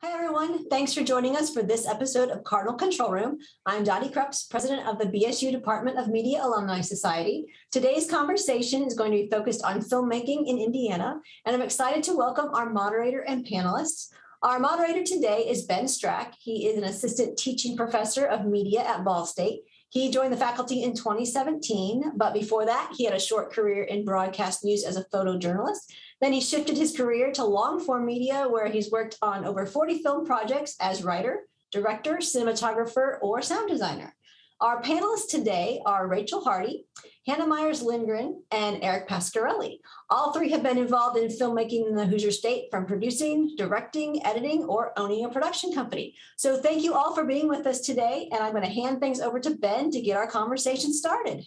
Hi, everyone. Thanks for joining us for this episode of Cardinal Control Room. I'm Dottie Kreps, president of the BSU Department of Media Alumni Society. Today's conversation is going to be focused on filmmaking in Indiana, and I'm excited to welcome our moderator and panelists. Our moderator today is Ben Strack. He is an assistant teaching professor of media at Ball State. He joined the faculty in 2017, but before that, he had a short career in broadcast news as a photojournalist. Then he shifted his career to long-form media, where he's worked on over 40 film projects as writer, director, cinematographer, or sound designer. Our panelists today are Rachel Hardy, Hannah Myers-Lindgren, and Eric Pascarelli. All three have been involved in filmmaking in the Hoosier State, from producing, directing, editing, or owning a production company. So thank you all for being with us today, and I'm going to hand things over to Ben to get our conversation started.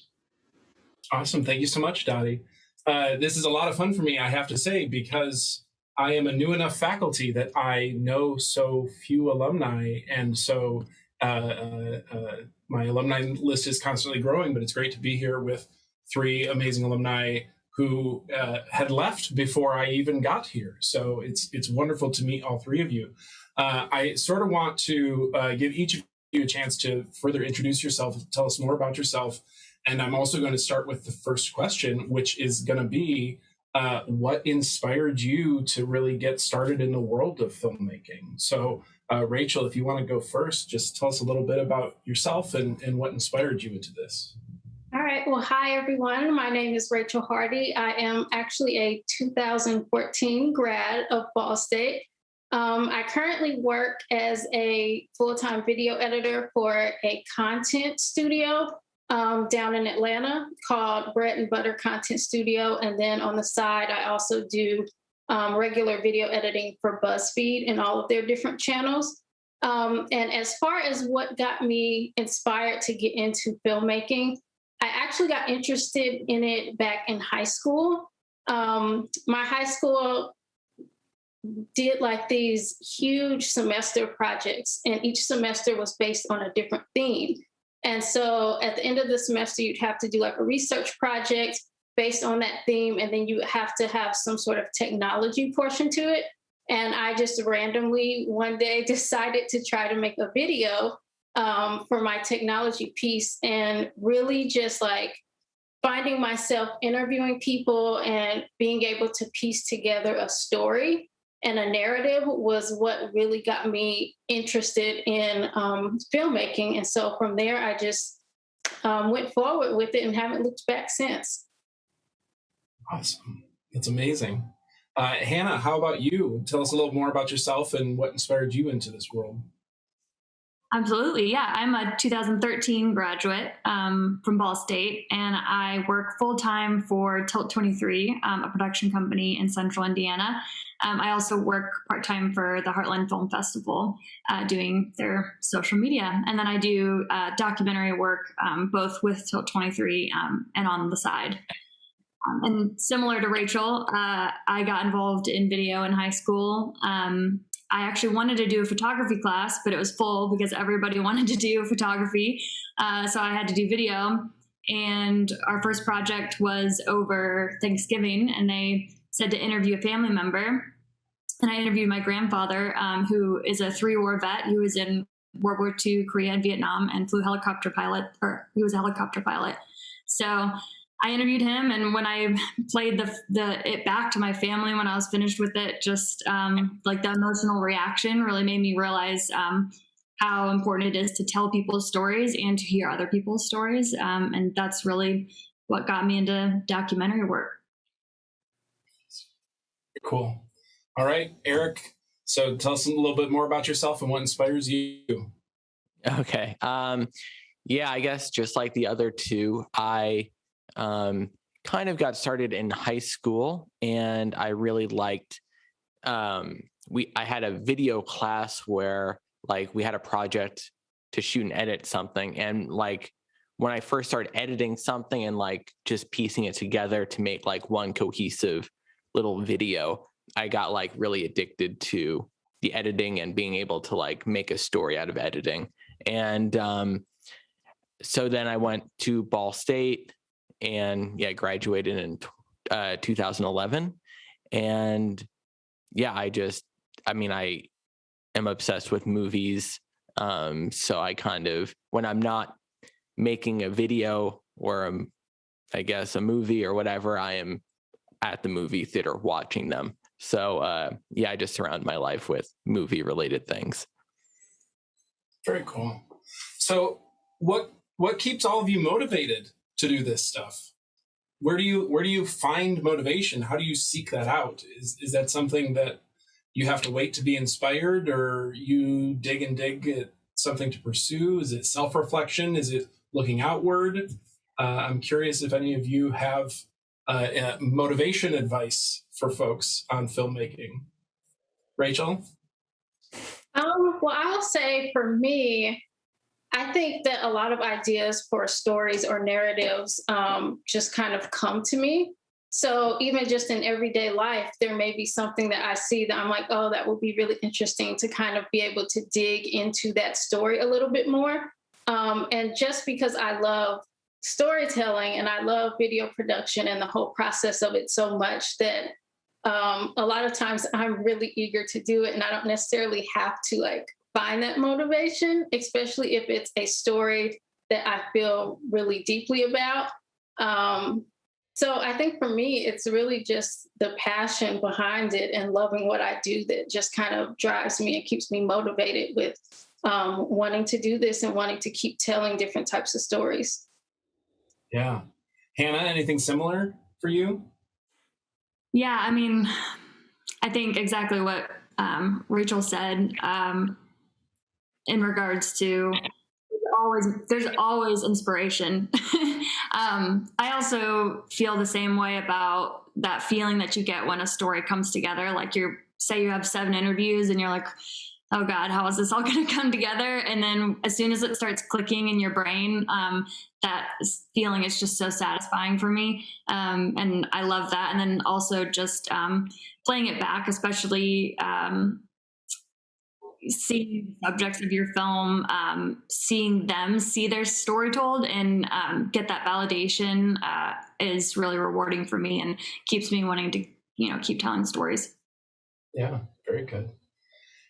Awesome. Thank you so much, Dottie. This is a lot of fun for me, I have to say, because I am a new enough faculty that I know so few alumni, and so my alumni list is constantly growing, but it's great to be here with three amazing alumni who had left before I even got here. So it's wonderful to meet all three of you. I sort of want to give each of you a chance to further introduce yourself, tell us more about yourself. And I'm also going to start with the first question, which is going to be, what inspired you to really get started in the world of filmmaking? So, Rachel, if you want to go first, just tell us a little bit about yourself and what inspired you into this. All right. Well, hi, everyone. My name is Rachel Hardy. I am actually a 2014 grad of Ball State. I currently work as a full-time video editor for a content studio down in Atlanta called Bread and Butter Content Studio. And then on the side, I also do regular video editing for BuzzFeed and all of their different channels. And as far as what got me inspired to get into filmmaking, I actually got interested in it back in high school. My high school did like these huge semester projects, and each semester was based on a different theme. And so at the end of the semester, you'd have to do like a research project based on that theme, and then you have to have some sort of technology portion to it. And I just randomly one day decided to try to make a video for my technology piece, and really just like finding myself interviewing people and being able to piece together a story and a narrative was what really got me interested in filmmaking. And so from there, I just went forward with it and haven't looked back since. Awesome. That's amazing. Hannah, how about you? Tell us a little more about yourself and what inspired you into this world. Absolutely. Yeah, I'm a 2013 graduate from Ball State, and I work full-time for Tilt 23, a production company in central Indiana. I also work part-time for the Heartland Film Festival, doing their social media. And then I do documentary work, both with Tilt 23 and on the side. And similar to Rachel, I got involved in video in high school. I actually wanted to do a photography class, but it was full because everybody wanted to do photography. So I had to do video. And our first project was over Thanksgiving, and they said to interview a family member. And I interviewed my grandfather, who is a 3-war vet who was in World War II, Korea, and Vietnam, and he was a helicopter pilot. So I interviewed him, and when I played it back to my family when I was finished with it, just like the emotional reaction really made me realize how important it is to tell people's stories and to hear other people's stories. And that's really what got me into documentary work. Cool. All right, Eric. So tell us a little bit more about yourself and what inspires you. Okay. Yeah, I guess just like the other two, I kind of got started in high school, and I really liked, I had a video class where like we had a project to shoot and edit something. And like when I first started editing something and like just piecing it together to make like one cohesive little video, I got like really addicted to the editing and being able to like make a story out of editing. And so then I went to Ball State and graduated in 2011. And I am obsessed with movies. So I kind of, when I'm not making a video or I guess a movie or whatever, I am at the movie theater watching them. So yeah, I just surround my life with movie related things. Very cool. So what keeps all of you motivated to do this stuff? Where do you find motivation? How do you seek that out? Is that something that you have to wait to be inspired, or you dig at something to pursue? Is it self-reflection? Is it looking outward? I'm curious if any of you have motivation advice for folks on filmmaking. Rachel? Well, I'll say for me, I think that a lot of ideas for stories or narratives just kind of come to me. So even just in everyday life, there may be something that I see that I'm like, oh, that would be really interesting to kind of be able to dig into that story a little bit more. And just because I love storytelling and I love video production and the whole process of it so much that a lot of times I'm really eager to do it, and I don't necessarily have to like find that motivation, especially if it's a story that I feel really deeply about. So I think for me, it's really just the passion behind it and loving what I do that just kind of drives me and keeps me motivated with wanting to do this and wanting to keep telling different types of stories. Yeah. Hannah, anything similar for you? Yeah, I mean, I think exactly what Rachel said in regards to there's always inspiration. I also feel the same way about that feeling that you get when a story comes together. Like say you have 7 interviews and you're like, oh God, how is this all going to come together? And then as soon as it starts clicking in your brain, that feeling is just so satisfying for me. And I love that. And then also just playing it back, especially seeing subjects of your film, seeing them see their story told and get that validation is really rewarding for me and keeps me wanting to, keep telling stories. Yeah, very good.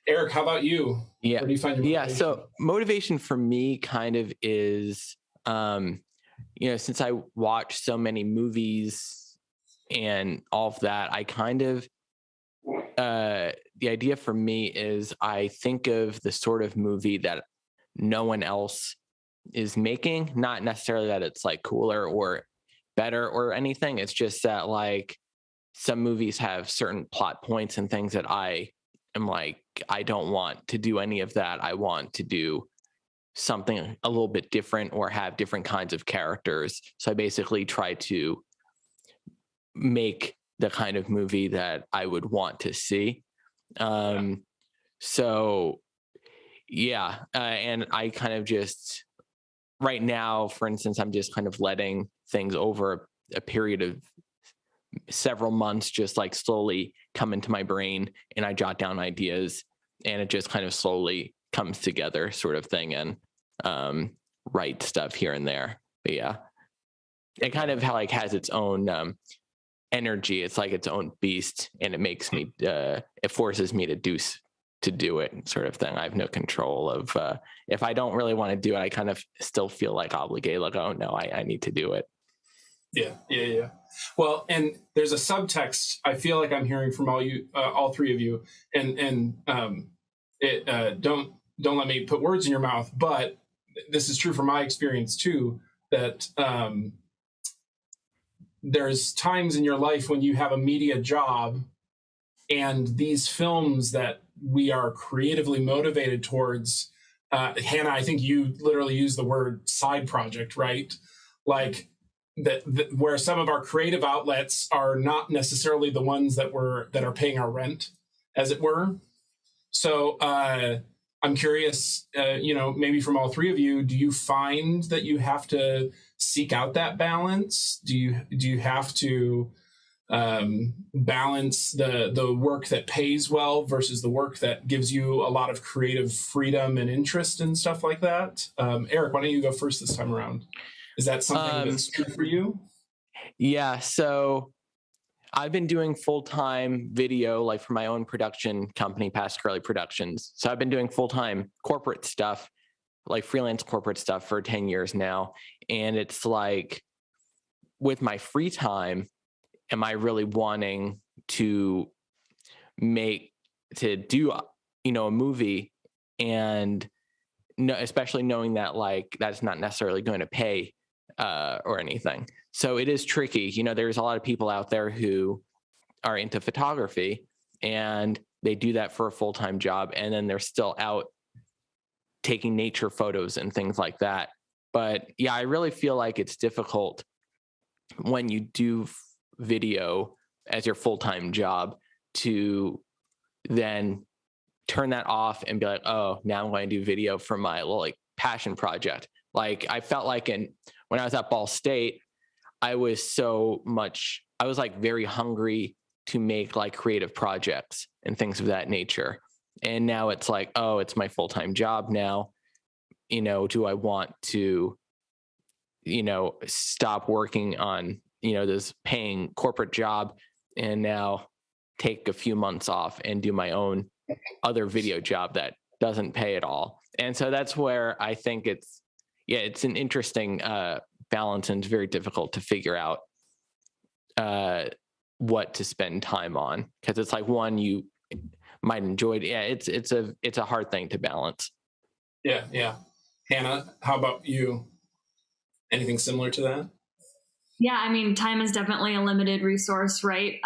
Eric, how about you? Yeah. Where do you find your motivation? Yeah. So motivation for me kind of is, since I watch so many movies and all of that, I kind of, the idea for me is I think of the sort of movie that no one else is making, not necessarily that it's like cooler or better or anything. It's just that like some movies have certain plot points and things that I am like, I don't want to do any of that. I want to do something a little bit different or have different kinds of characters. So I basically try to make the kind of movie that I would want to see. So yeah. And I kind of just right now, for instance, I'm just kind of letting things over a period of several months, just like slowly come into my brain, and I jot down ideas and it just kind of slowly comes together sort of thing, and write stuff here and there. But yeah, it kind of has its own energy. It's like its own beast, and it makes me it forces me to do it sort of thing. I have no control of if I don't really want to do it, I kind of still feel like obligated, like, oh no, I need to do it. Yeah. Well, and there's a subtext I feel like I'm hearing from all three of you, and don't let me put words in your mouth, but this is true from my experience too, that there's times in your life when you have a media job, and these films that we are creatively motivated towards, Hannah, I think you literally used the word side project, right? Like that where some of our creative outlets are not necessarily the ones that are paying our rent, as it were. So I'm curious, maybe from all three of you, do you find that you have to seek out that balance? Do you have to balance the work that pays well versus the work that gives you a lot of creative freedom and interest and stuff like that? Eric, why don't you go first this time around? Is that something that's true for you? Yeah. So I've been doing full-time video, like for my own production company, Pascarelli Productions. So I've been doing full-time corporate stuff, like freelance corporate stuff for 10 years now. And it's like, with my free time, am I really wanting to do, a movie, and especially knowing that like that's not necessarily going to pay or anything. So it is tricky. There's a lot of people out there who are into photography and they do that for a full-time job, and then they're still out taking nature photos and things like that. But yeah, I really feel like it's difficult when you do video as your full-time job to then turn that off and be like, oh, now I'm going to do video for my little like passion project. Like I felt like when I was at Ball State, I was like very hungry to make like creative projects and things of that nature. And now it's like, oh, it's my full-time job now. Do I want to, stop working on, this paying corporate job and now take a few months off and do my own other video job that doesn't pay at all. And so that's where I think it's an interesting balance, and it's very difficult to figure out what to spend time on, because it's like one you might enjoy it. Yeah, it's a hard thing to balance. Yeah. Hannah, how about you? Anything similar to that? Yeah, I mean, time is definitely a limited resource, right?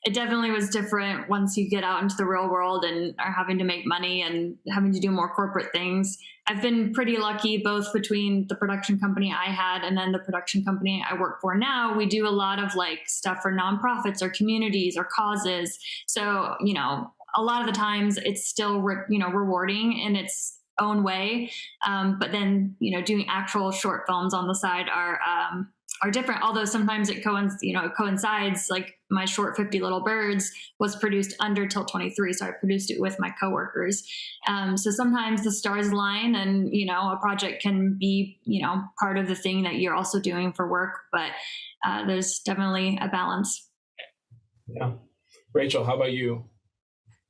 It definitely was different once you get out into the real world and are having to make money and having to do more corporate things. I've been pretty lucky both between the production company I had and then the production company I work for now. We do a lot of like stuff for nonprofits or communities or causes. So, a lot of the times it's still, rewarding in its own way. But then, doing actual short films on the side are different, although sometimes it coincides. Like my short 50 Little Birds was produced under Tilt 23, so I produced it with my coworkers. So sometimes the stars align, and a project can be part of the thing that you're also doing for work, but there's definitely a balance. Yeah. Rachel, how about you?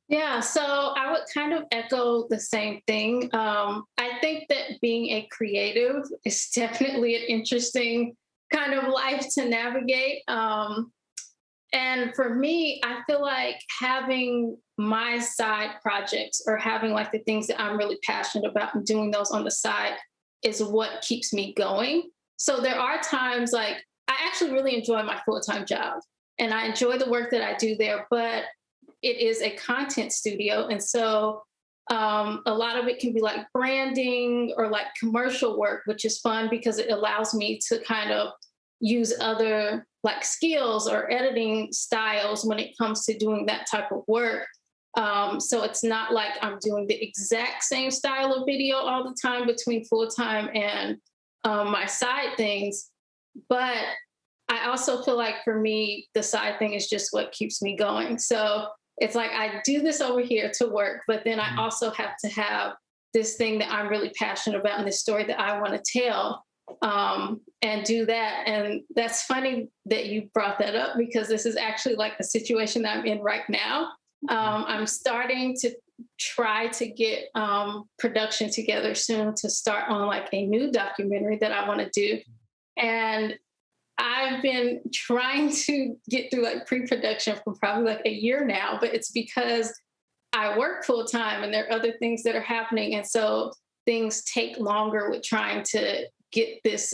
Yeah, so I would kind of echo the same thing. I think that being a creative is definitely an interesting kind of life to navigate. And for me, I feel like having my side projects, or having like the things that I'm really passionate about and doing those on the side, is what keeps me going. So there are times like I actually really enjoy my full-time job and I enjoy the work that I do there, but it is a content studio. And so a lot of it can be like branding or like commercial work, which is fun because it allows me to kind of use other like skills or editing styles when it comes to doing that type of work. So it's not like I'm doing the exact same style of video all the time between full-time and my side things. But I also feel like for me, the side thing is just what keeps me going. So it's like I do this over here to work, but then I also have to have this thing that I'm really passionate about and this story that I want to tell, and do that. And that's funny that you brought that up, because this is actually like a situation that I'm in right now. I'm starting to try to get production together soon to start on like a new documentary that I want to do. And I've been trying to get through like pre-production for probably like a year now, but it's because I work full time and there are other things that are happening. And so things take longer with trying to get this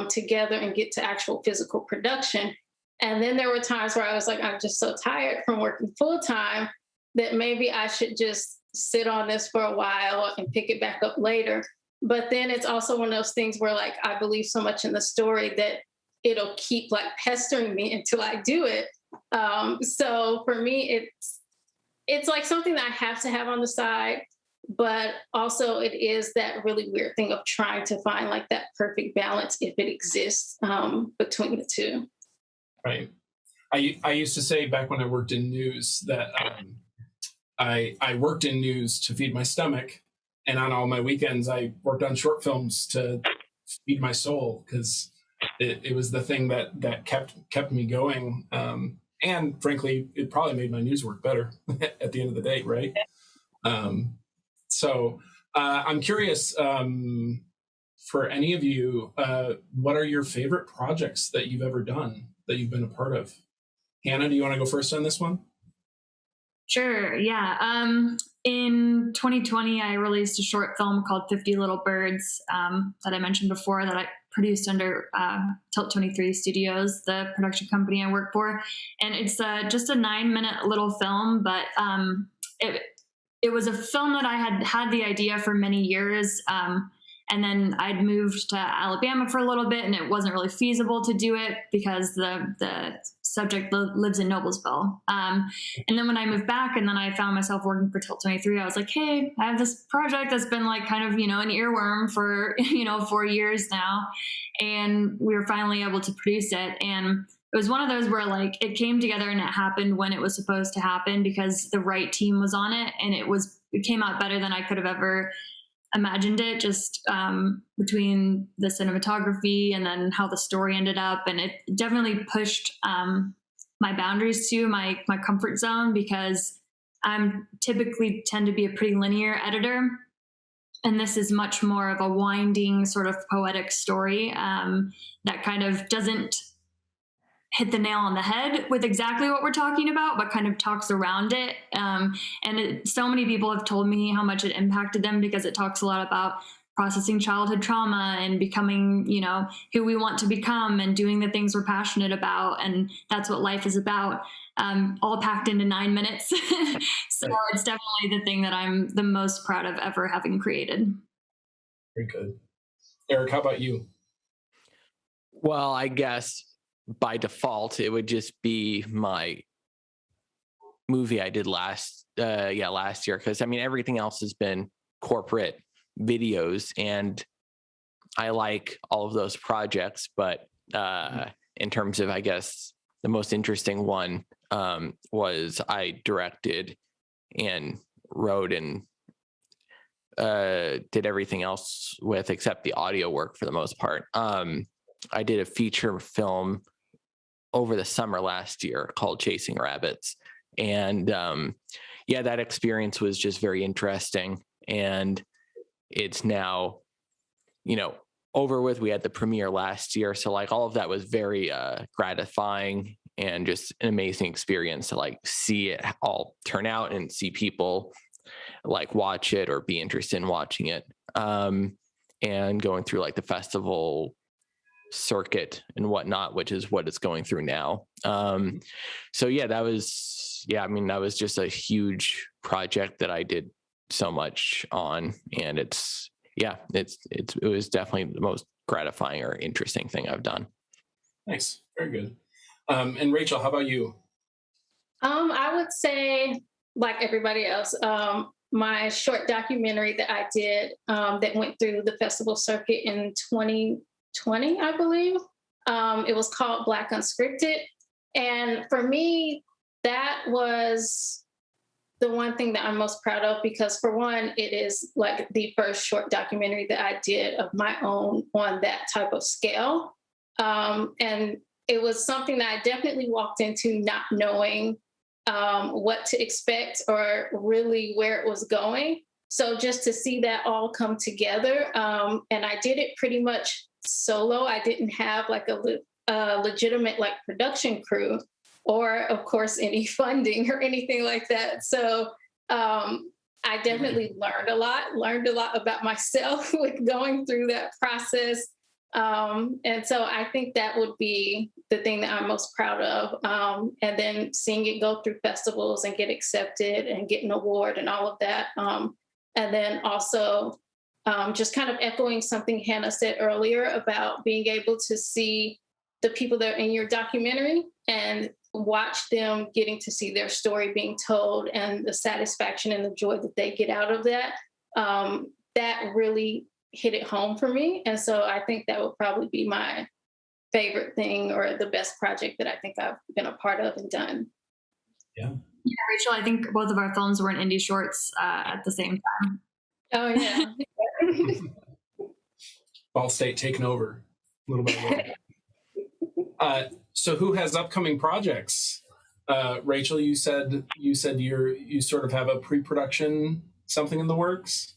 together and get to actual physical production. And then there were times where I was like, I'm just so tired from working full time that maybe I should just sit on this for a while and pick it back up later. But then it's also one of those things where like I believe so much in the story that it'll keep like pestering me until I do it. So for me, it's like something that I have to have on the side, but also it is that really weird thing of trying to find like that perfect balance, if it exists, between the two. Right. I used to say back when I worked in news that I worked in news to feed my stomach, and on all my weekends I worked on short films to feed my soul, because it was the thing that kept me going. And frankly, it probably made my news work better at the end of the day, right? So I'm curious, for any of you, what are your favorite projects that you've ever done, that you've been a part of? Hannah, do you want to go first on this one? Sure, yeah. In 2020, I released a short film called 50 Little Birds that I mentioned before, that I produced under Tilt 23 Studios, the production company I work for. And it's just a 9-minute little film, but it was a film that I had the idea for many years. And then I'd moved to Alabama for a little bit, and it wasn't really feasible to do it because the subject lives in Noblesville. And then when I moved back and then I found myself working for Tilt 23, I was like, hey, I have this project that's been like kind of, an earworm for, 4 years now. And we were finally able to produce it. And it was one of those where like it came together and it happened when it was supposed to happen because the right team was on it. And it came out better than I could have ever imagined it, just between the cinematography and then how the story ended up. And it definitely pushed my boundaries to my comfort zone, because I'm typically tend to be a pretty linear editor. And this is much more of a winding sort of poetic story that kind of doesn't hit the nail on the head with exactly what we're talking about, but kind of talks around it. So many people have told me how much it impacted them, because it talks a lot about processing childhood trauma and becoming, who we want to become and doing the things we're passionate about. And that's what life is about, all packed into 9 minutes. So it's definitely the thing that I'm the most proud of ever having created. Very good. Eric, how about you? Well, I guess by default, it would just be my movie I did last year. Because everything else has been corporate videos, and I like all of those projects. But in terms of, I guess, the most interesting one was I directed and wrote and did everything else with, except the audio work for the most part. I did a feature film over the summer last year called Chasing Rabbits. And that experience was just very interesting. And it's now, over with. We had the premiere last year. So like all of that was very gratifying and just an amazing experience to like see it all turn out and see people like watch it or be interested in watching it. And going through like the festival circuit and whatnot, which is what it's going through now. That was just a huge project that I did so much on, and it was definitely the most gratifying or interesting thing I've done. Nice, very good. And Rachel, how about you? I would say, like everybody else, my short documentary that I did that went through the festival circuit in 2020, I believe. It was called Black Unscripted. And for me, that was the one thing that I'm most proud of, because for one, it is like the first short documentary that I did of my own on that type of scale. And it was something that I definitely walked into not knowing what to expect or really where it was going. So just to see that all come together, and I did it pretty much solo. I didn't have like a legitimate like production crew, or of course any funding or anything like that. So I definitely learned a lot about myself with going through that process. And so I think that would be the thing that I'm most proud of. And then seeing it go through festivals and get accepted and get an award and all of that. And then also just kind of echoing something Hannah said earlier about being able to see the people that are in your documentary and watch them getting to see their story being told, and the satisfaction and the joy that they get out of that. That really hit it home for me. And so I think that would probably be my favorite thing, or the best project that I think I've been a part of and done. Yeah. Yeah, Rachel, I think both of our films were in indie shorts at the same time. Oh, yeah. Ball State taking over a little bit. So who has upcoming projects? Rachel, you said you sort of have a pre-production, something in the works?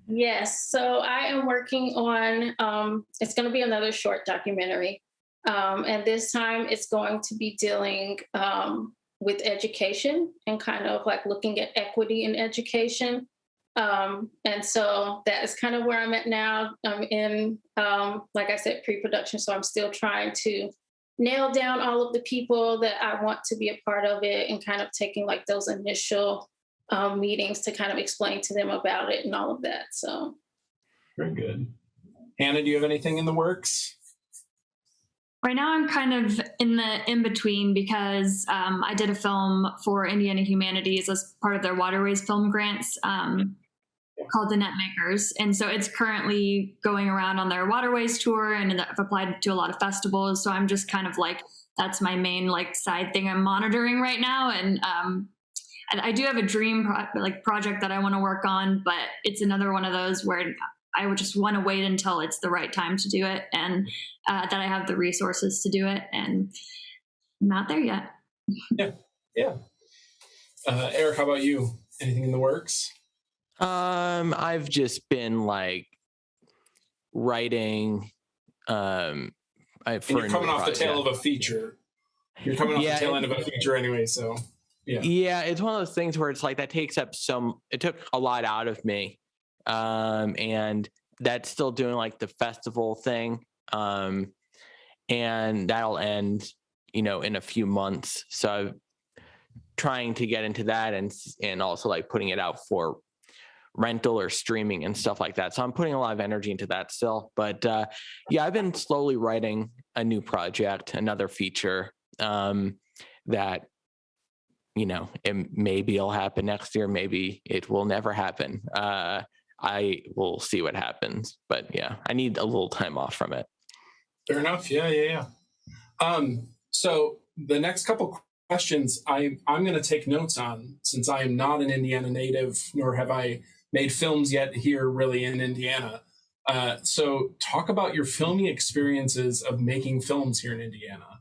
Yes, so I am working on, it's going to be another short documentary. And this time it's going to be dealing with education and kind of like looking at equity in education. And so that is kind of where I'm at now. I'm in, like I said, pre-production. So I'm still trying to nail down all of the people that I want to be a part of it and kind of taking like those initial meetings to kind of explain to them about it and all of that. So very good. Hannah, do you have anything in the works? Right now, I'm kind of in between because I did a film for Indiana Humanities as part of their Waterways film grants called The Net Makers. And so it's currently going around on their Waterways tour, and I've applied to a lot of festivals. So I'm just kind of like, that's my main like side thing I'm monitoring right now. And I do have a dream project that I want to work on, but it's another one of those where I would just want to wait until it's the right time to do it, and that I have the resources to do it, and I'm not there yet. Yeah. Eric, how about you? Anything in the works? I've just been like writing. And you're coming off the tail of a feature. You're coming off the tail end of a feature anyway, so yeah. Yeah, it's one of those things where it's like that takes up it took a lot out of me. And that's still doing like the festival thing. And that'll end, in a few months. So I'm trying to get into that and also like putting it out for rental or streaming and stuff like that. So I'm putting a lot of energy into that still, but, I've been slowly writing a new project, another feature, that, maybe it'll happen next year. Maybe it will never happen. I will see what happens, but yeah, I need a little time off from it. Fair enough. Yeah. So the next couple questions I'm going to take notes on, since I am not an Indiana native, nor have I made films yet here really in Indiana. So talk about your filming experiences of making films here in Indiana.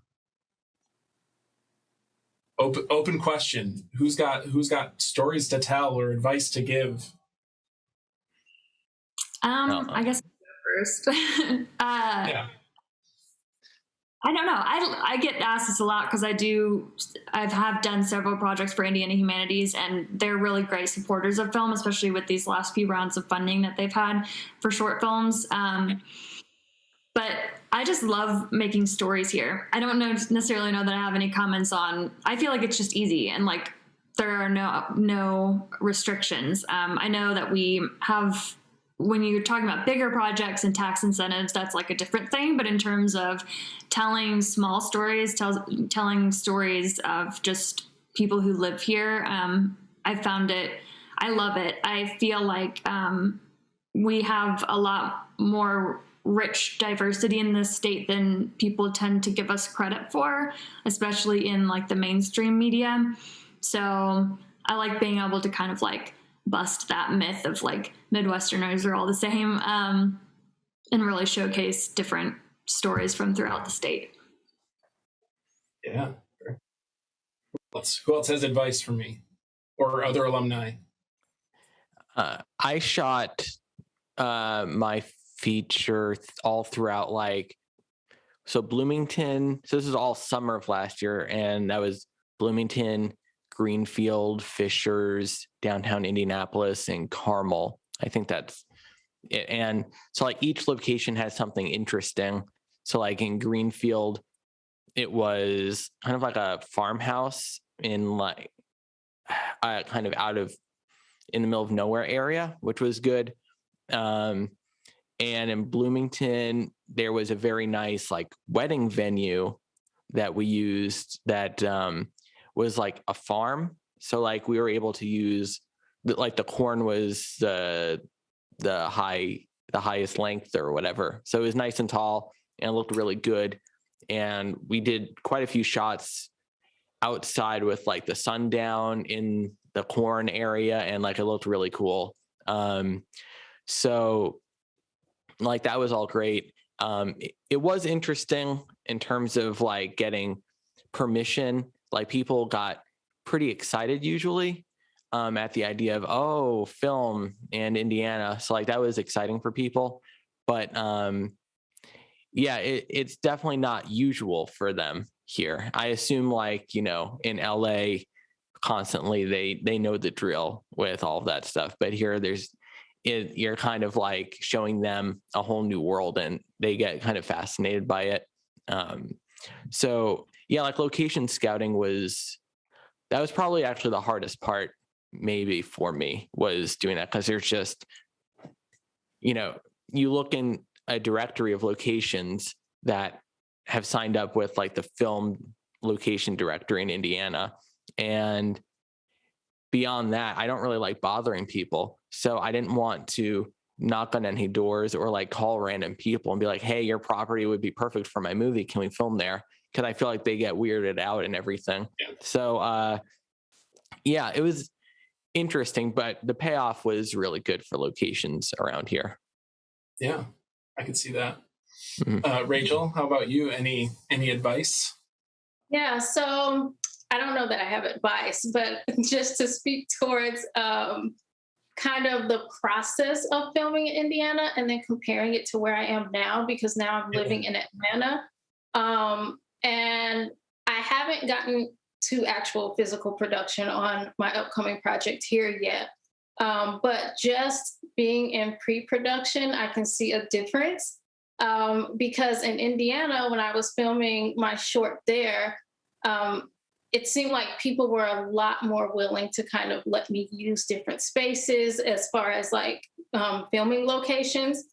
Open question. Who's got stories to tell or advice to give? I guess first. Yeah. I don't know. I get asked this a lot because I have done several projects for Indiana Humanities, and they're really great supporters of film, especially with these last few rounds of funding that they've had for short films. But I just love making stories here. I don't necessarily know that I have any comments on. I feel like it's just easy, and like there are no restrictions. I know that we have. When you're talking about bigger projects and tax incentives, that's like a different thing. But in terms of telling small stories, telling stories of just people who live here, I found it, I love it. I feel like we have a lot more rich diversity in this state than people tend to give us credit for, especially in like the mainstream media. So I like being able to kind of like bust that myth of like Midwesterners are all the same, and really showcase different stories from throughout the state. Yeah. Who else has advice for me or other alumni? I shot my feature all throughout Bloomington. So this is all summer of last year, and that was Bloomington, Greenfield, Fishers, downtown Indianapolis, and Carmel. I think that's it. And so like each location has something interesting. So like in Greenfield, it was kind of like a farmhouse in like kind of in the middle of nowhere area, which was good. And in Bloomington, there was a very nice like wedding venue that we used that was like a farm. So like we were able to use like the corn was the highest length or whatever. So it was nice and tall and looked really good. And we did quite a few shots outside with like the sun down in the corn area, and like it looked really cool. So like that was all great. It was interesting in terms of like getting permission, like people got pretty excited usually at the idea of, oh, film and Indiana. So like that was exciting for people. But yeah, it's definitely not usual for them here. I assume like, you know, in LA constantly they know the drill with all of that stuff. But here you're kind of like showing them a whole new world and they get kind of fascinated by it. So yeah, like location scouting that was probably actually the hardest part maybe for me, was doing that, because there's just, you know, you look in a directory of locations that have signed up with like the film location directory in Indiana, and beyond that, I don't really like bothering people. So I didn't want to knock on any doors or like call random people and be like, hey, your property would be perfect for my movie. Can we film there? Because I feel like they get weirded out and everything. Yeah. So yeah, it was interesting, but the payoff was really good for locations around here. Yeah, I can see that. Mm-hmm. Rachel, how about you? Any advice? Yeah, so I don't know that I have advice, but just to speak towards kind of the process of filming in Indiana and then comparing it to where I am now, because now I'm living in Atlanta. And I haven't gotten to actual physical production on my upcoming project here yet. But just being in pre-production, I can see a difference. Because in Indiana, when I was filming my short there, it seemed like people were a lot more willing to kind of let me use different spaces as far as like filming locations.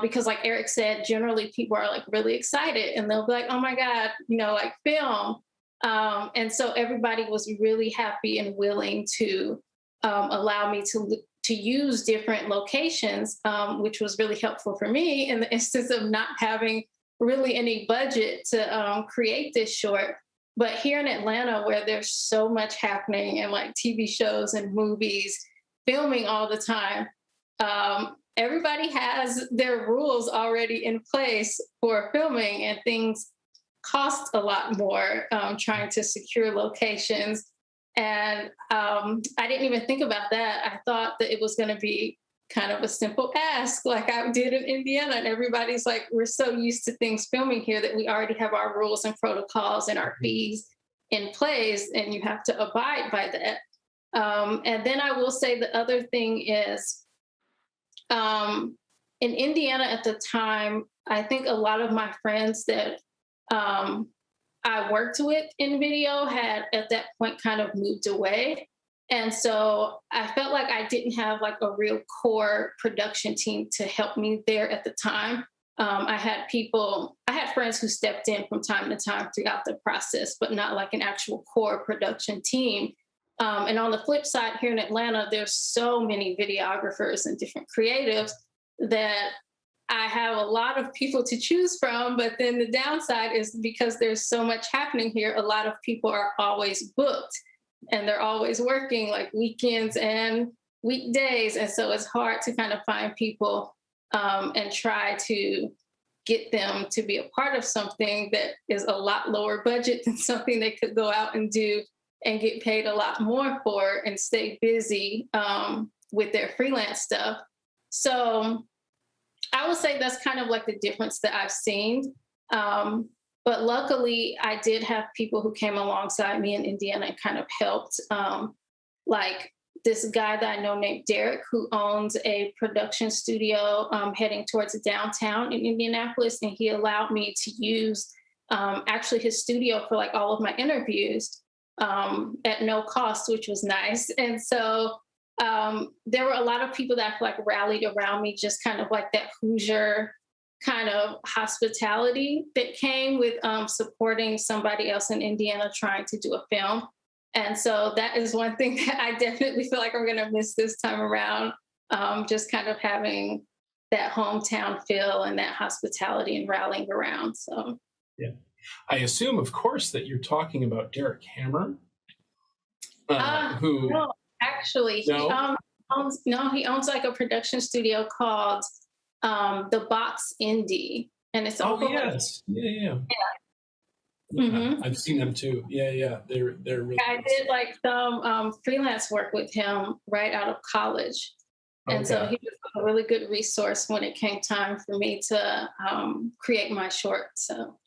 Because like Eric said, generally people are like really excited and they'll be like, oh my God, you know, like film. And so everybody was really happy and willing to allow me to use different locations, which was really helpful for me in the instance of not having really any budget to create this short. But here in Atlanta, where there's so much happening and like TV shows and movies, filming all the time, everybody has their rules already in place for filming, and things cost a lot more trying to secure locations. And I didn't even think about that. I thought that it was going to be kind of a simple ask like I did in Indiana. And everybody's like, we're so used to things filming here that we already have our rules and protocols and our fees in place, and you have to abide by that. And then I will say the other thing is, in Indiana at the time, I think a lot of my friends that I worked with in video had at that point kind of moved away. And so I felt like I didn't have like a real core production team to help me there at the time. I had friends who stepped in from time to time throughout the process, but not like an actual core production team. And on the flip side, here in Atlanta, there's so many videographers and different creatives that I have a lot of people to choose from. But then the downside is because there's so much happening here, a lot of people are always booked and they're always working like weekends and weekdays. And so it's hard to kind of find people and try to get them to be a part of something that is a lot lower budget than something they could go out and do and get paid a lot more for and stay busy with their freelance stuff. So I would say that's kind of like the difference that I've seen. But luckily, I did have people who came alongside me in Indiana and kind of helped. Like this guy that I know named Derek, who owns a production studio heading towards downtown in Indianapolis. And he allowed me to use actually his studio for like all of my interviews at no cost, which was nice. And so there were a lot of people that like rallied around me, just kind of like that Hoosier kind of hospitality that came with supporting somebody else in Indiana trying to do a film. And so that is one thing that I definitely feel like I'm going to miss this time around, just kind of having that hometown feel and that hospitality and rallying around. So, yeah. I assume, of course, that you're talking about Derek Hammer, who... No, actually, no? He owns like a production studio called The Box Indie. And it's yes. Yeah. Mm-hmm. I've seen them too. Yeah. They're really. I did like some freelance work with him right out of college. And so he was a really good resource when it came time for me to create my short. So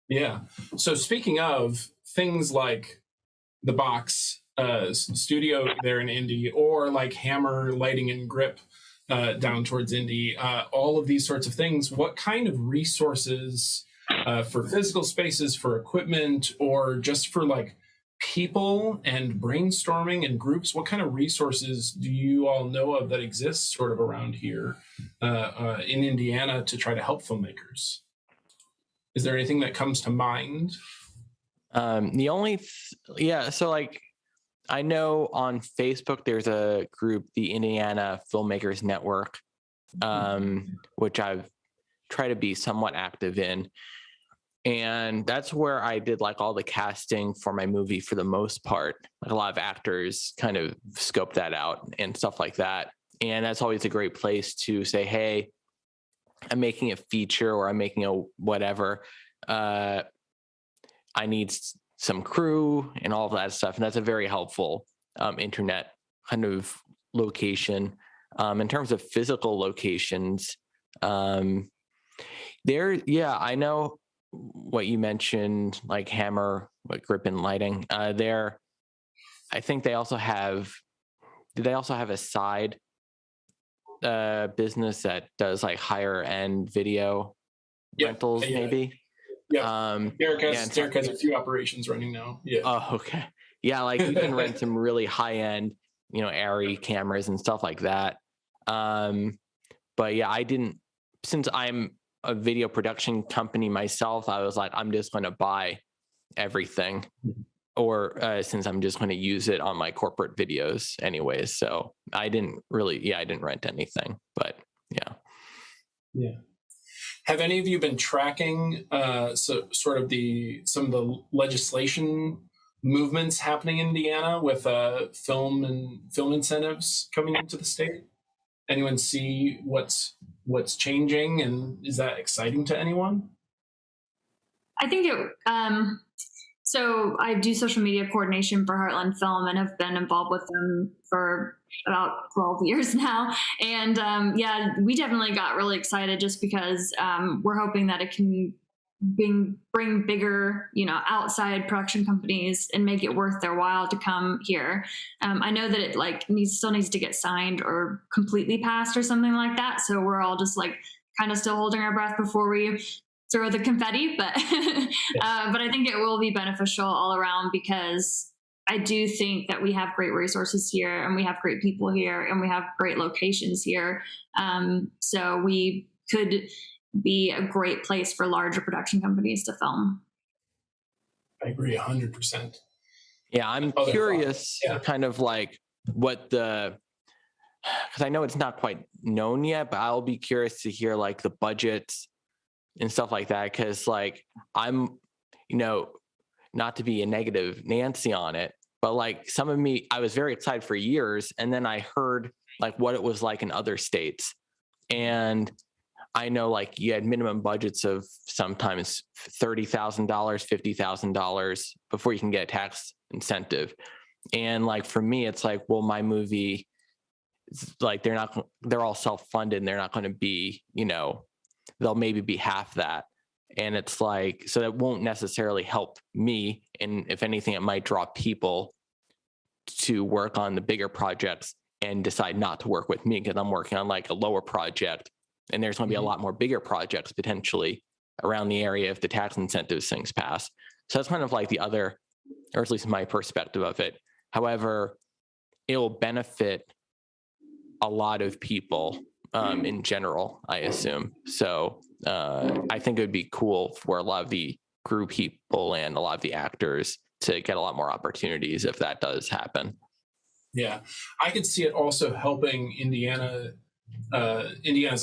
yeah. So speaking of things like the Box studio there in Indy, or like Hammer Lighting and Grip down towards Indy, all of these sorts of things, what kind of resources for physical spaces, for equipment, or just for like people and brainstorming and groups, what kind of resources do you all know of that exist sort of around here in Indiana to try to help filmmakers? Is there anything that comes to mind? So like, I know on Facebook there's a group, the Indiana Filmmakers Network, which I've tried to be somewhat active in. And that's where I did like all the casting for my movie for the most part. Like a lot of actors kind of scope that out and stuff like that. And that's always a great place to say, hey, I'm making a feature or I'm making a whatever. I need some crew and all of that stuff. And that's a very helpful internet kind of location. In terms of physical locations, I know what you mentioned, like Hammer, like Grip and Lighting. I think they also have, do they also have a side business that does like higher end video rentals, maybe? Yeah. Derek has a few operations running now. Yeah. Oh, okay. Yeah, like you can rent some really high end, ARRI cameras and stuff like that. But yeah, since I'm a video production company myself, I was like, I'm just going to buy everything, or since I'm just going to use it on my corporate videos anyways. So I didn't rent anything, but yeah. Yeah. Have any of you been tracking some of the legislation movements happening in Indiana with film incentives coming into the state? Anyone see what's changing, and is that exciting to anyone? I think so I do social media coordination for Heartland Film and have been involved with them for about 12 years now. And we definitely got really excited just because we're hoping that it can bring bigger, outside production companies and make it worth their while to come here. I know that it still needs to get signed or completely passed or something like that. So we're all just like kind of still holding our breath before we throw the confetti, but but I think it will be beneficial all around, because I do think that we have great resources here and we have great people here and we have great locations here. So we could be a great place for larger production companies to film. I agree 100%. Yeah, I'm curious kind of like because I know it's not quite known yet, but I'll be curious to hear like the budgets and stuff like that, because like I'm, not to be a negative Nancy on it, but like I was very excited for years, and then I heard like what it was like in other states, and I know like you had minimum budgets of sometimes $30,000, $50,000 before you can get a tax incentive, and like for me it's like, well, my movie, like they're all self-funded and they're not going to be, they'll maybe be half that. And it's like, so that won't necessarily help me. And if anything, it might draw people to work on the bigger projects and decide not to work with me because I'm working on like a lower project. And there's going to be a lot more bigger projects potentially around the area if the tax incentives things pass. So that's kind of like the other, or at least my perspective of it. However, it will benefit a lot of people in general, I assume. So I think it would be cool for a lot of the crew people and a lot of the actors to get a lot more opportunities if that does happen. Yeah, I could see it also helping Indiana's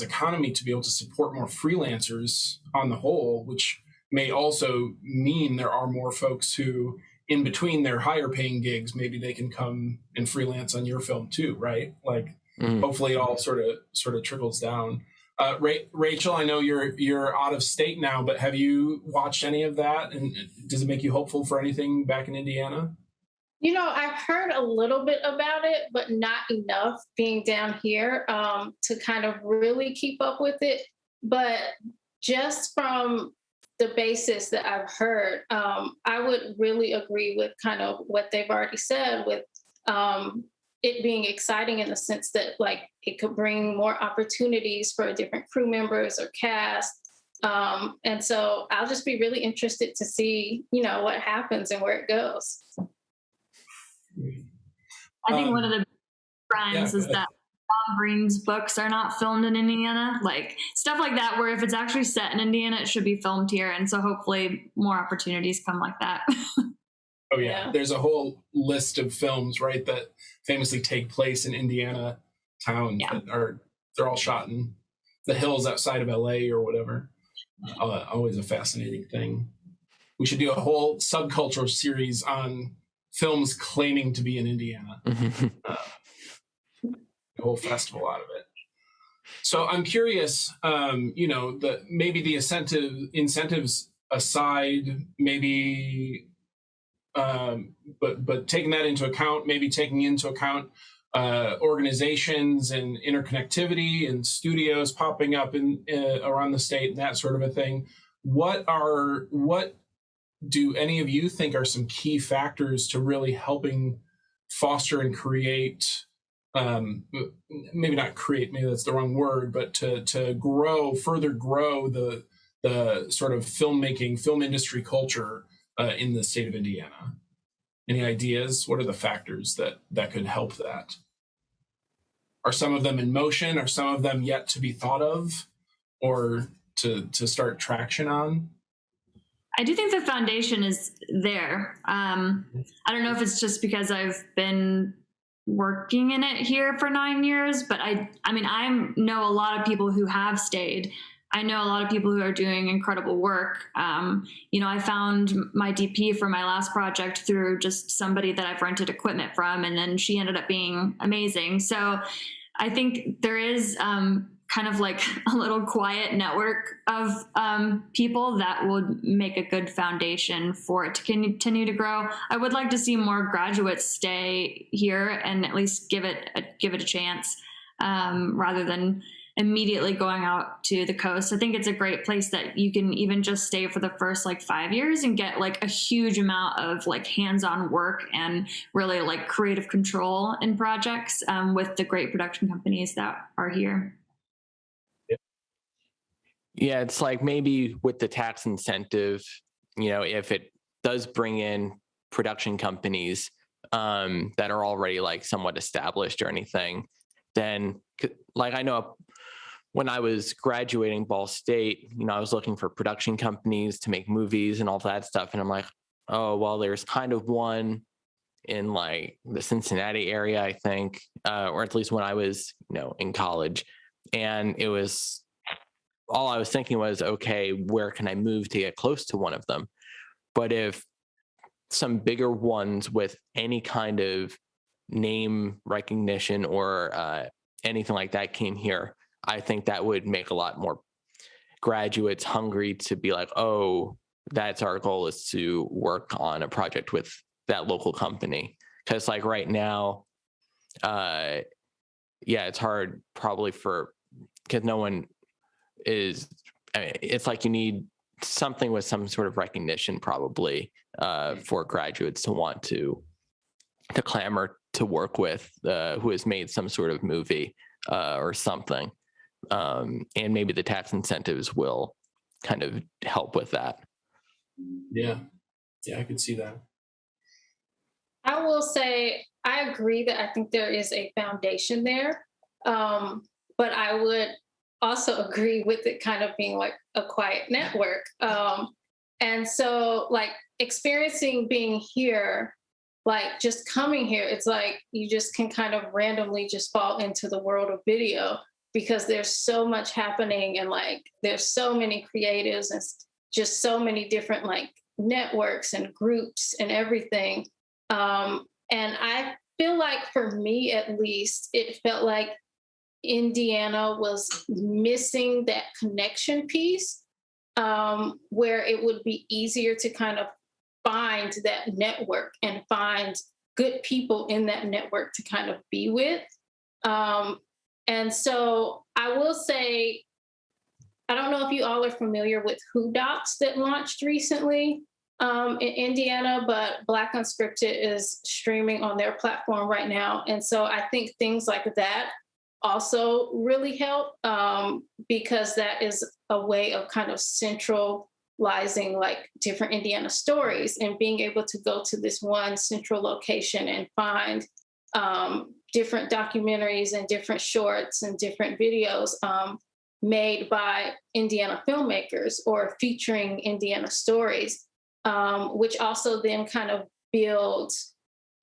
economy to be able to support more freelancers on the whole, which may also mean there are more folks who, in between their higher paying gigs, maybe they can come and freelance on your film too, right? Like hopefully it all sort of trickles down. Rachel, I know you're out of state now, but have you watched any of that? And does it make you hopeful for anything back in Indiana? I've heard a little bit about it, but not enough being down here to kind of really keep up with it. But just from the basis that I've heard, I would really agree with kind of what they've already said with it being exciting in the sense that like it could bring more opportunities for different crew members or cast. And so I'll just be really interested to see, what happens and where it goes. I think one of the crimes is that Tom Green's books are not filmed in Indiana, like stuff like that, where if it's actually set in Indiana, it should be filmed here. And so hopefully more opportunities come like that. Oh yeah. There's a whole list of films, right, that famously take place in Indiana towns that they're all shot in the hills outside of LA or whatever. Always a fascinating thing. We should do a whole subcultural series on films claiming to be in Indiana. A whole festival out of it. So I'm curious, maybe the incentives aside, maybe, but taking that into account, maybe taking into account organizations and interconnectivity and studios popping up in around the state and that sort of a thing. What do any of you think are some key factors to really helping foster and create, maybe not create, maybe that's the wrong word, but to further grow the sort of filmmaking, film industry culture in the state of Indiana? Any ideas? What are the factors that could help that? Are some of them in motion? Are some of them yet to be thought of or to start traction on? I do think the foundation is there. I don't know if it's just because I've been working in it here for 9 years, but I know a lot of people who have stayed. I know a lot of people who are doing incredible work. I found my DP for my last project through just somebody that I've rented equipment from, and then she ended up being amazing. So I think there is kind of like a little quiet network of people that would make a good foundation for it to continue to grow. I would like to see more graduates stay here and at least give it a chance rather than immediately going out to the coast. I think it's a great place that you can even just stay for the first 5 years and get a huge amount of hands-on work and really creative control in projects with the great production companies that are here. Yeah, it's maybe with the tax incentive, if it does bring in production companies that are already somewhat established or anything, then I know when I was graduating Ball State, I was looking for production companies to make movies and all that stuff. And I'm like, oh, well, there's kind of one in the Cincinnati area, I think, or at least when I was, in college. And it was, all I was thinking was, okay, where can I move to get close to one of them? But if some bigger ones with any kind of name recognition or anything like that came here, I think that would make a lot more graduates hungry to be like, oh, that's our goal, is to work on a project with that local company. Because right now, it's hard probably because no one is, it's you need something with some sort of recognition probably for graduates to want to clamor to work with who has made some sort of movie or something. And maybe the tax incentives will kind of help with that. Yeah, I could see that. I will say, I agree that I think there is a foundation there. But I would also agree with it kind of being a quiet network. And so experiencing being here, just coming here, it's you just can kind of randomly just fall into the world of video because there's so much happening and there's so many creatives and just so many different networks and groups and everything. And I feel for me at least, it felt Indiana was missing that connection piece, where it would be easier to kind of find that network and find good people in that network to kind of be with. And so I will say, I don't know if you all are familiar with Who Docs that launched recently in Indiana, but Black Unscripted is streaming on their platform right now. And so I think things like that also really help, because that is a way of kind of centralizing like different Indiana stories and being able to go to this one central location and find different documentaries and different shorts and different videos made by Indiana filmmakers or featuring Indiana stories, which also then kind of builds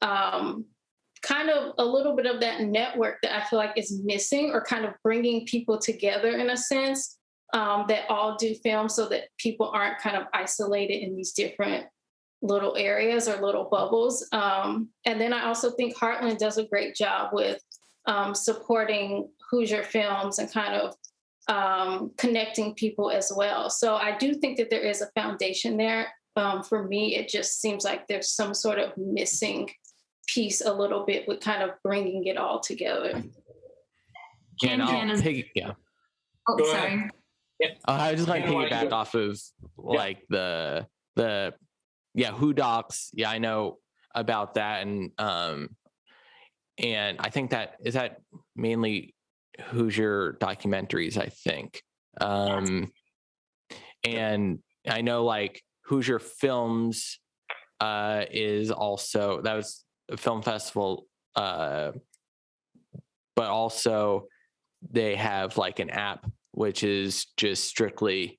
kind of a little bit of that network that I feel like is missing, or kind of bringing people together in a sense, that all do film, so that people aren't kind of isolated in these different little areas or little bubbles. And then I also think Heartland does a great job with supporting Hoosier films and kind of connecting people as well. So I do think that there is a foundation there. For me, it just seems like there's some sort of missing piece a little bit with kind of bringing it all together. Yeah. Oh, Go sorry. ahead. Yeah. I was just going to Yeah, piggyback off of like the Who Docs. Yeah, I know about that, and I think that is that mainly Hoosier documentaries, I think. And I know like Hoosier Films is also, that was a film festival, but also they have like an app which is just strictly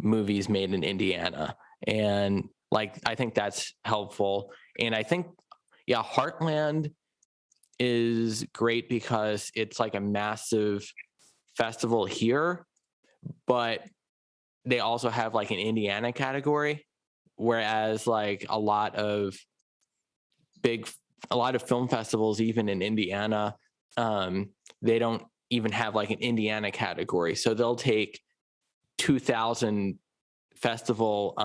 movies made in Indiana. And like, I think that's helpful. And I think, yeah, Heartland is great because it's like a massive festival here, but they also have like an Indiana category, whereas like a lot of film festivals, even in Indiana, they don't even have like an Indiana category. So they'll take 2,000 festival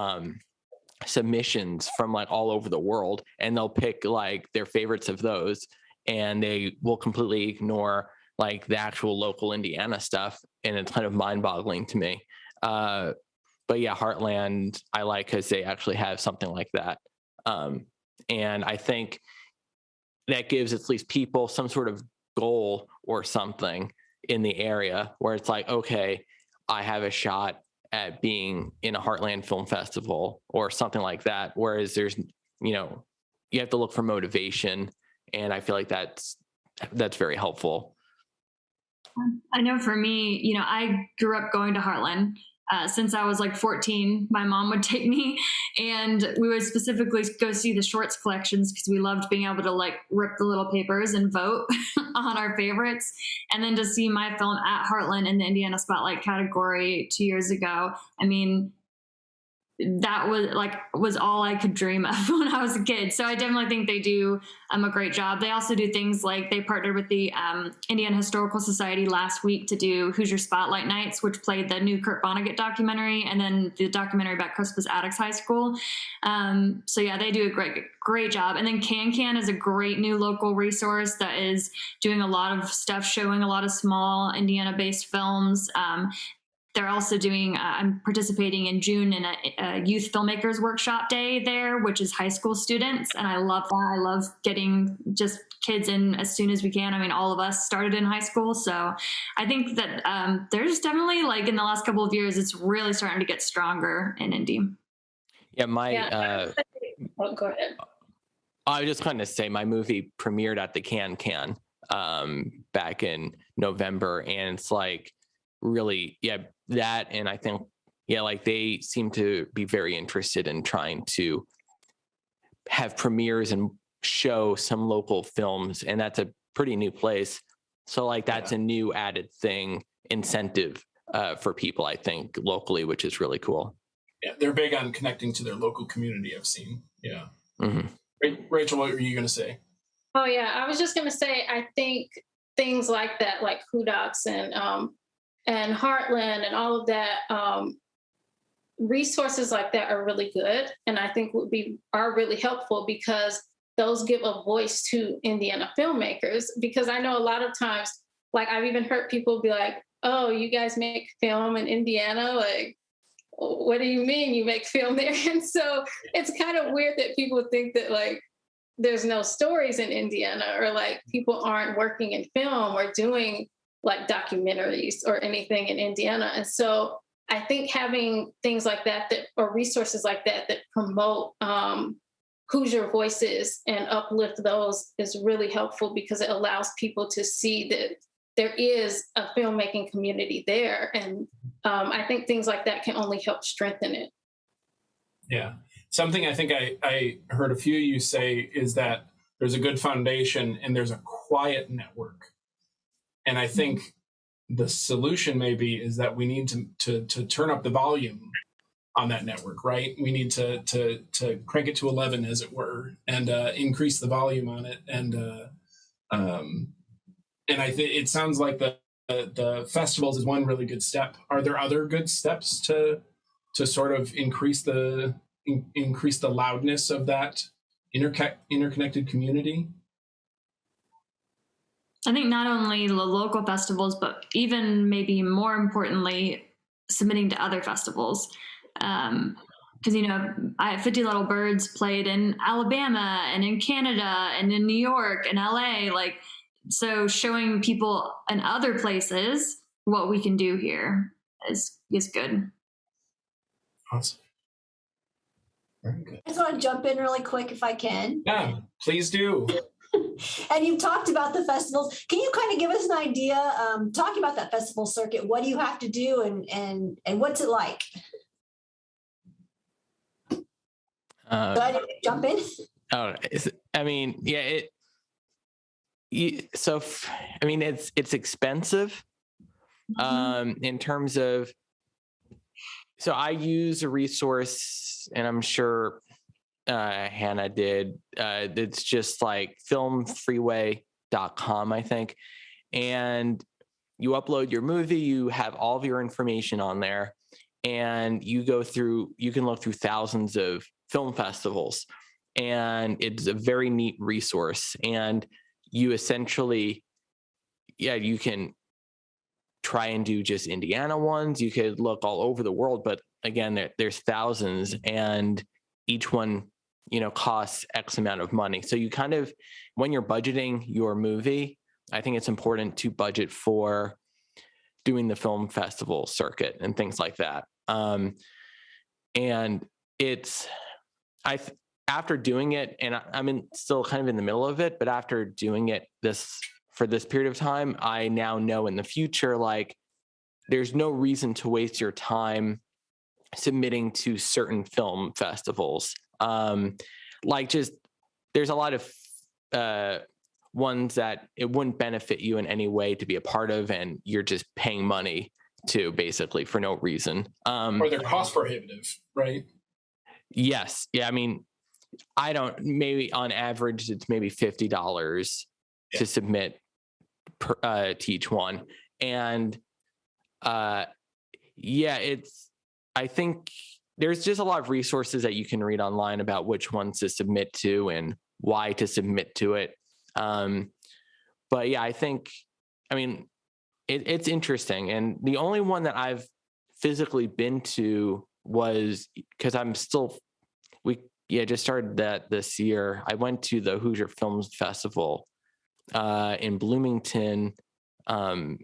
submissions from like all over the world, and they'll pick like their favorites of those, and they will completely ignore like the actual local Indiana stuff. And it's kind of mind-boggling to me. But yeah, Heartland, I like because they actually have something like that. And I think that gives at least people some sort of goal or something in the area where it's like, okay, I have a shot at being in a Heartland Film Festival or something like that. Whereas there's, you have to look for motivation. And I feel like that's very helpful. I know for me, I grew up going to Heartland. Since I was like 14, my mom would take me, and we would specifically go see the shorts collections because we loved being able to like rip the little papers and vote on our favorites. And then to see my film at Heartland in the Indiana Spotlight category 2 years ago, I mean, that was all I could dream of when I was a kid. So I definitely think they do a great job. They also do things like they partnered with the Indiana Historical Society last week to do Hoosier Spotlight Nights, which played the new Kurt Vonnegut documentary and then the documentary about Crispus Attucks High School. So yeah, they do a great job. And then Can is a great new local resource that is doing a lot of stuff, showing a lot of small Indiana-based films. They're also doing, I'm participating in June in a youth filmmakers workshop day there, which is high school students. And I love that. I love getting just kids in as soon as we can. I mean, all of us started in high school. So I think that there's definitely like in the last couple of years, it's really starting to get stronger in Indy. Yeah, go ahead. I was just going to say my movie premiered at the Can back in November. And it's like, really, yeah, that. And I think, yeah, like they seem to be very interested in trying to have premieres and show some local films. And that's a pretty new place. So like, that's a new added incentive for people, I think, locally, which is really cool. Yeah, they're big on connecting to their local community, I've seen. Yeah. Mm-hmm. Rachel, what were you going to say? Oh, yeah. I was just going to say, I think things like that, like Hudocs and Heartland and all of that, resources like that are really good, and I think are really helpful because those give a voice to Indiana filmmakers. Because I know a lot of times, like I've even heard people be like, "Oh, you guys make film in Indiana? Like, what do you mean you make film there?" And so it's kind of weird that people think that like there's no stories in Indiana, or like people aren't working in film or doing like documentaries or anything in Indiana. And so I think having things like that or resources like that promote Hoosier voices and uplift those is really helpful, because it allows people to see that there is a filmmaking community there. And I think things like that can only help strengthen it. Yeah. Something I think I heard a few of you say is that there's a good foundation and there's a quiet network. And I think the solution maybe is that we need to turn up the volume on that network, right? We need to crank it to 11, as it were, and increase the volume on it. And I think it sounds like the festivals is one really good step. Are there other good steps to sort of increase the loudness of that interconnected community? I think not only the local festivals, but even maybe more importantly, submitting to other festivals. Because, you know, 50 Little Birds played in Alabama and in Canada and in New York and LA. Like, so showing people in other places what we can do here is good. Awesome. Very good. I just want to jump in really quick if I can. Yeah, please do. And you've talked about the festivals. Can you kind of give us an idea, talking about that festival circuit, what do you have to do and what's it like? So I didn't jump in. Oh, I mean, yeah, it's expensive in terms of, so I use a resource, and I'm sure Hannah did. It's just like filmfreeway.com, I think. And you upload your movie, you have all of your information on there, and you can look through thousands of film festivals. And it's a very neat resource. And you essentially, you can try and do just Indiana ones. You could look all over the world, but again, there's thousands, and each one, costs X amount of money. So you kind of, when you're budgeting your movie, I think it's important to budget for doing the film festival circuit and things like that. And after doing it, and I'm still kind of in the middle of it, but after doing it for this period of time, I now know in the future, like, there's no reason to waste your time submitting to certain film festivals. There's a lot of ones that it wouldn't benefit you in any way to be a part of, and you're just paying money to, basically, for no reason. Or they're cost prohibitive, right? Yes. Yeah. I mean, maybe on average, it's maybe $50 to submit to each one. And I think there's just a lot of resources that you can read online about which ones to submit to and why to submit to it. But yeah, it's interesting. And the only one that I've physically been to was, because just started that this year. I went to the Hoosier Film Festival in Bloomington, a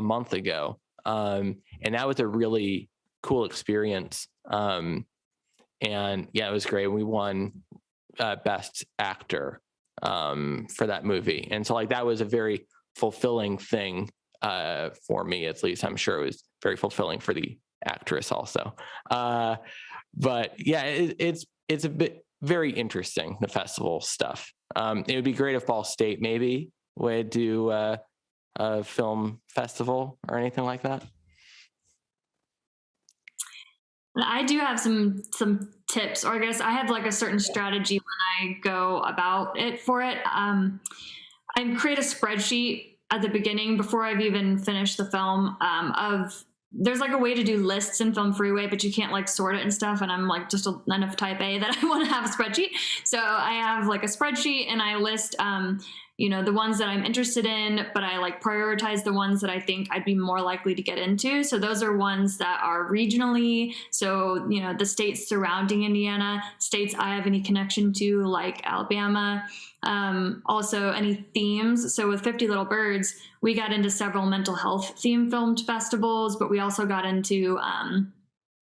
month ago. And that was a really cool experience. And it was great. We won Best Actor for that movie. And so, like, that was a very fulfilling thing for me, at least. I'm sure it was very fulfilling for the actress also. But yeah, it's a bit very interesting, the festival stuff. It would be great if Ball State maybe would do a film festival or anything like that. I do have some tips, or I guess I have like a certain strategy when I go about it for it. I create a spreadsheet at the beginning before I've even finished the film there's like a way to do lists in Film Freeway, but you can't like sort it and stuff. And I'm like just enough type A that I want to have a spreadsheet. So I have like a spreadsheet and I list, the ones that I'm interested in, but I like prioritize the ones that I think I'd be more likely to get into. So those are ones that are regionally. So, the states surrounding Indiana, states I have any connection to, like Alabama. Also any themes. So with 50 Little Birds, we got into several mental health themed filmed festivals, but we also got into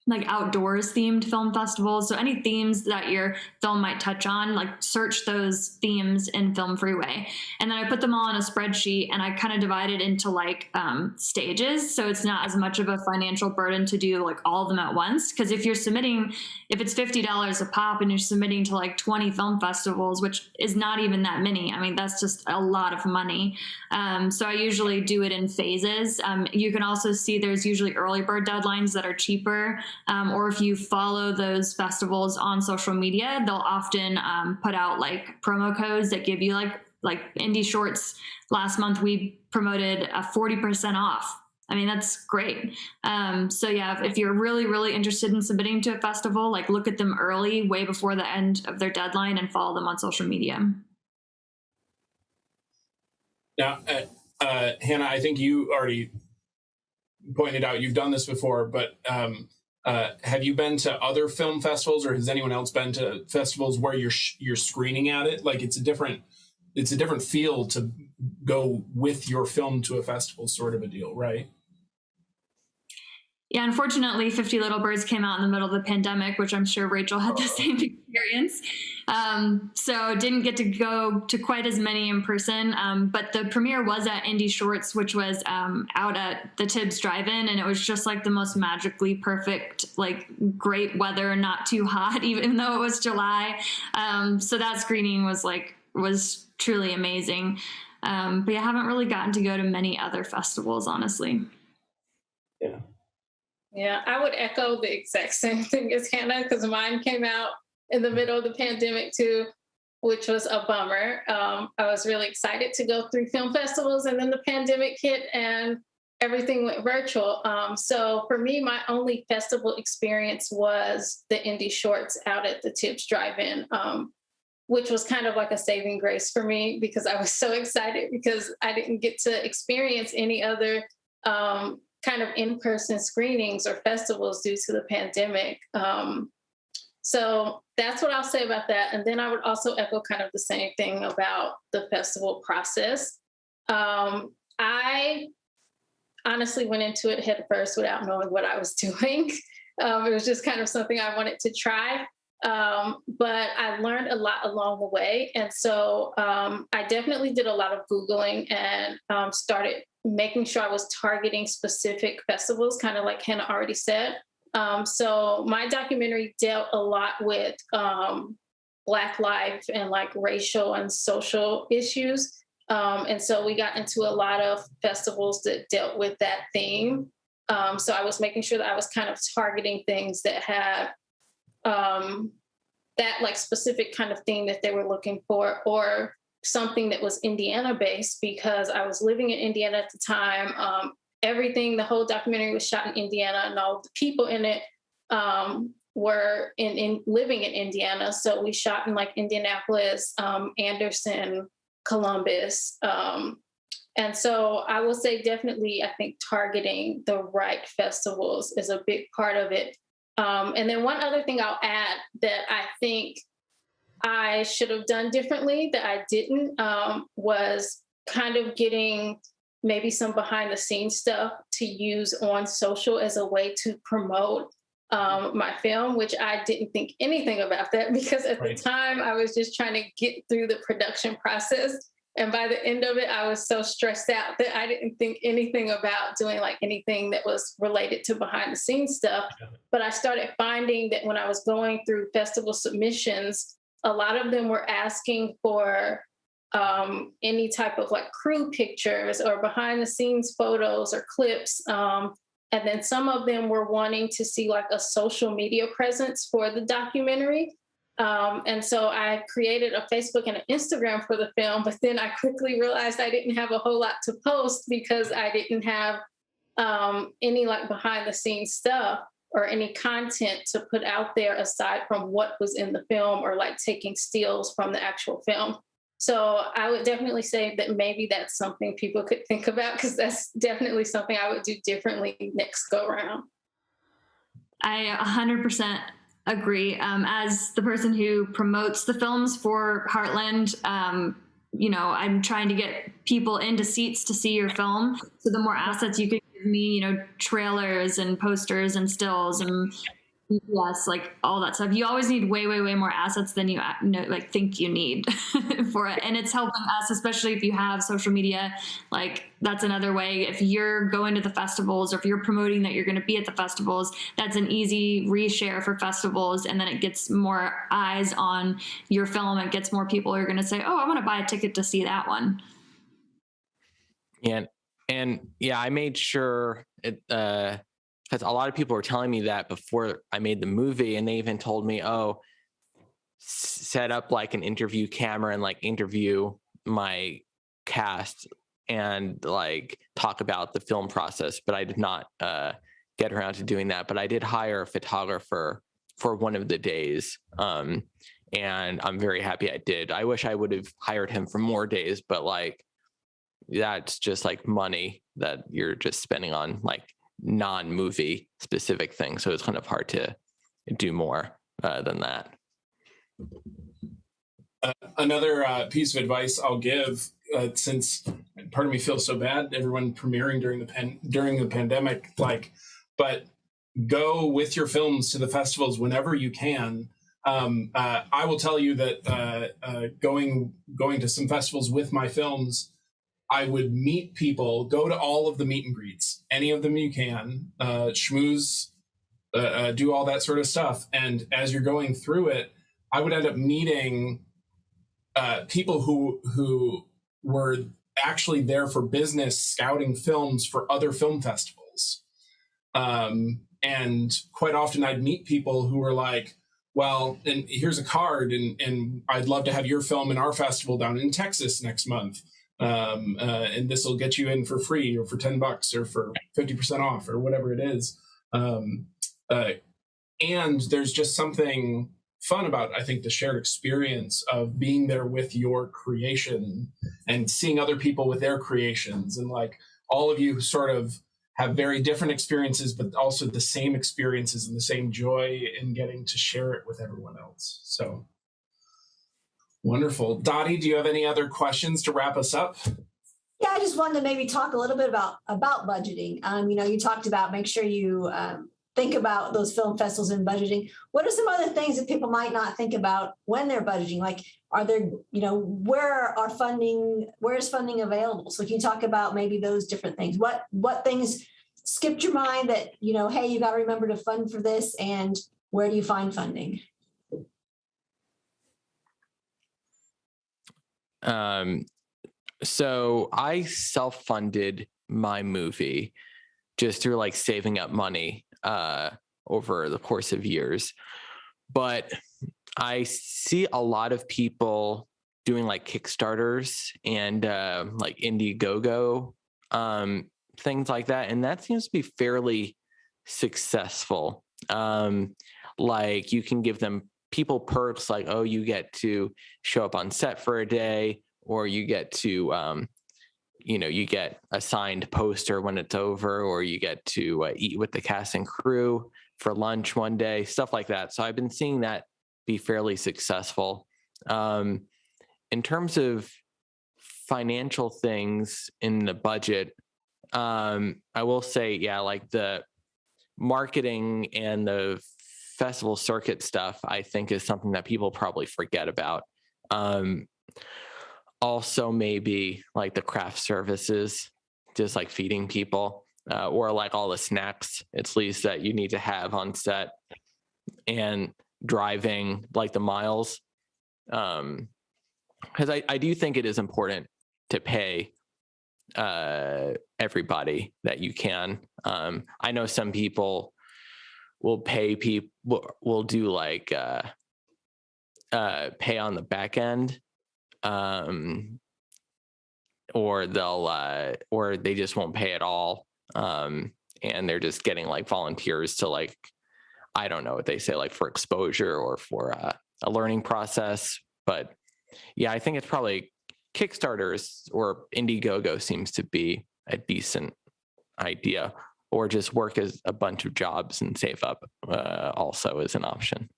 like outdoors themed film festivals. So any themes that your film might touch on, like search those themes in Film Freeway. And then I put them all in a spreadsheet and I kind of divide it into like stages. So it's not as much of a financial burden to do like all of them at once. Because if it's $50 a pop and you're submitting to like 20 film festivals, which is not even that many. I mean, that's just a lot of money. So I usually do it in phases. You can also see there's usually early bird deadlines that are cheaper. Or if you follow those festivals on social media, they'll often put out like promo codes that give you like Indie Shorts. Last month, we promoted a 40% off. I mean, that's great. So yeah, if you're really, really interested in submitting to a festival, like look at them early, way before the end of their deadline, and follow them on social media. Now, Hannah, I think you already pointed out you've done this before, but have you been to other film festivals, or has anyone else been to festivals where you're screening at it? Like it's a different feel to go with your film to a festival, sort of a deal, right? Yeah, unfortunately, 50 Little Birds came out in the middle of the pandemic, which I'm sure Rachel had the same experience. So didn't get to go to quite as many in person. But the premiere was at Indie Shorts, which was out at the Tibbs Drive-In. And it was just like the most magically perfect, like great weather, not too hot, even though it was July. So that screening was truly amazing. But yeah, I haven't really gotten to go to many other festivals, honestly. Yeah. Yeah, I would echo the exact same thing as Hannah, because mine came out in the middle of the pandemic too, which was a bummer. I was really excited to go through film festivals, and then the pandemic hit and everything went virtual. So for me, my only festival experience was the Indie Shorts out at the Tibbs Drive-In, which was kind of like a saving grace for me, because I was so excited because I didn't get to experience any other kind of in-person screenings or festivals due to the pandemic. So that's what I'll say about that. And then I would also echo kind of the same thing about the festival process. I honestly went into it head first without knowing what I was doing. It was just kind of something I wanted to try. But I learned a lot along the way. And so I definitely did a lot of Googling and started making sure I was targeting specific festivals, kind of like Hannah already said. So my documentary dealt a lot with Black life and like racial and social issues. And so we got into a lot of festivals that dealt with that theme. So I was making sure that I was kind of targeting things that had that like specific kind of thing that they were looking for, or something that was Indiana based, because I was living in Indiana at the time. The whole documentary was shot in Indiana, and all the people in it were living in Indiana. So we shot in like Indianapolis, Anderson, Columbus. And so I will say definitely, I think targeting the right festivals is a big part of it. And then one other thing I'll add that I think I should have done differently that I didn't was kind of getting maybe some behind the scenes stuff to use on social as a way to promote my film, which I didn't think anything about that, because at the time I was just trying to get through the production process. And by the end of it, I was so stressed out that I didn't think anything about doing like anything that was related to behind the scenes stuff. But I started finding that when I was going through festival submissions, a lot of them were asking for any type of like crew pictures or behind the scenes photos or clips. And then some of them were wanting to see like a social media presence for the documentary. And so I created a Facebook and an Instagram for the film, but then I quickly realized I didn't have a whole lot to post because I didn't have any like behind the scenes stuff or any content to put out there aside from what was in the film or like taking stills from the actual film. So I would definitely say that maybe that's something people could think about, because that's definitely something I would do differently next go around. I 100% agree. As the person who promotes the films for Heartland, I'm trying to get people into seats to see your film. So the more assets you can give me, trailers and posters and stills and yes, like all that stuff. You always need way, way, way more assets than you think you need for it. And it's helping us, especially if you have social media. Like that's another way. If you're going to the festivals or if you're promoting that you're going to be at the festivals, that's an easy reshare for festivals. And then it gets more eyes on your film. It gets more people who are going to say, oh, I want to buy a ticket to see that one. And I made sure it, because a lot of people were telling me that before I made the movie, and they even told me, oh, set up like an interview camera and like interview my cast and like talk about the film process. But I did not get around to doing that. But I did hire a photographer for one of the days. And I'm very happy I did. I wish I would have hired him for more days, but like that's just like money that you're just spending on like non-movie specific things, so it's kind of hard to do more than that. Another piece of advice I'll give, since part of me feels so bad, everyone premiering during the pandemic, but go with your films to the festivals whenever you can. I will tell you that going to some festivals with my films, I would meet people, go to all of the meet and greets, any of them you can, schmooze, do all that sort of stuff. And as you're going through it, I would end up meeting people who were actually there for business, scouting films for other film festivals. And quite often I'd meet people who were like, well, and here's a card, and I'd love to have your film in our festival down in Texas next month. And this will get you in for free or for $10 or for 50% off or whatever it is. And there's just something fun about, I think, the shared experience of being there with your creation and seeing other people with their creations. And like all of you sort of have very different experiences, but also the same experiences and the same joy in getting to share it with everyone else. So wonderful. Dottie, do you have any other questions to wrap us up? Yeah, I just wanted to maybe talk a little bit about budgeting. You talked about make sure you think about those film festivals and budgeting. What are some other things that people might not think about when they're budgeting? Like, are there, where is funding available? So can you talk about maybe those different things? What things skipped your mind that, hey, you got to remember to fund for this, and where do you find funding? So I self-funded my movie just through like saving up money over the course of years. But I see a lot of people doing like Kickstarters and like Indiegogo, things like that. And that seems to be fairly successful. Like you can give them people perks like, oh, you get to show up on set for a day, or you get to, you get a signed poster when it's over, or you get to eat with the cast and crew for lunch one day, stuff like that. So I've been seeing that be fairly successful. In terms of financial things in the budget, I will say, like the marketing and the festival circuit stuff, I think is something that people probably forget about. Also maybe like the craft services, just like feeding people, or like all the snacks, at least that you need to have on set, and driving like the miles. Because I do think it is important to pay everybody that you can. I know some people will pay people, will do like pay on the back end, or they just won't pay at all. And they're just getting like volunteers to like, I don't know what they say, like for exposure or for a learning process. But yeah, I think it's probably Kickstarters or Indiegogo seems to be a decent idea, or just work as a bunch of jobs and save up also is an option.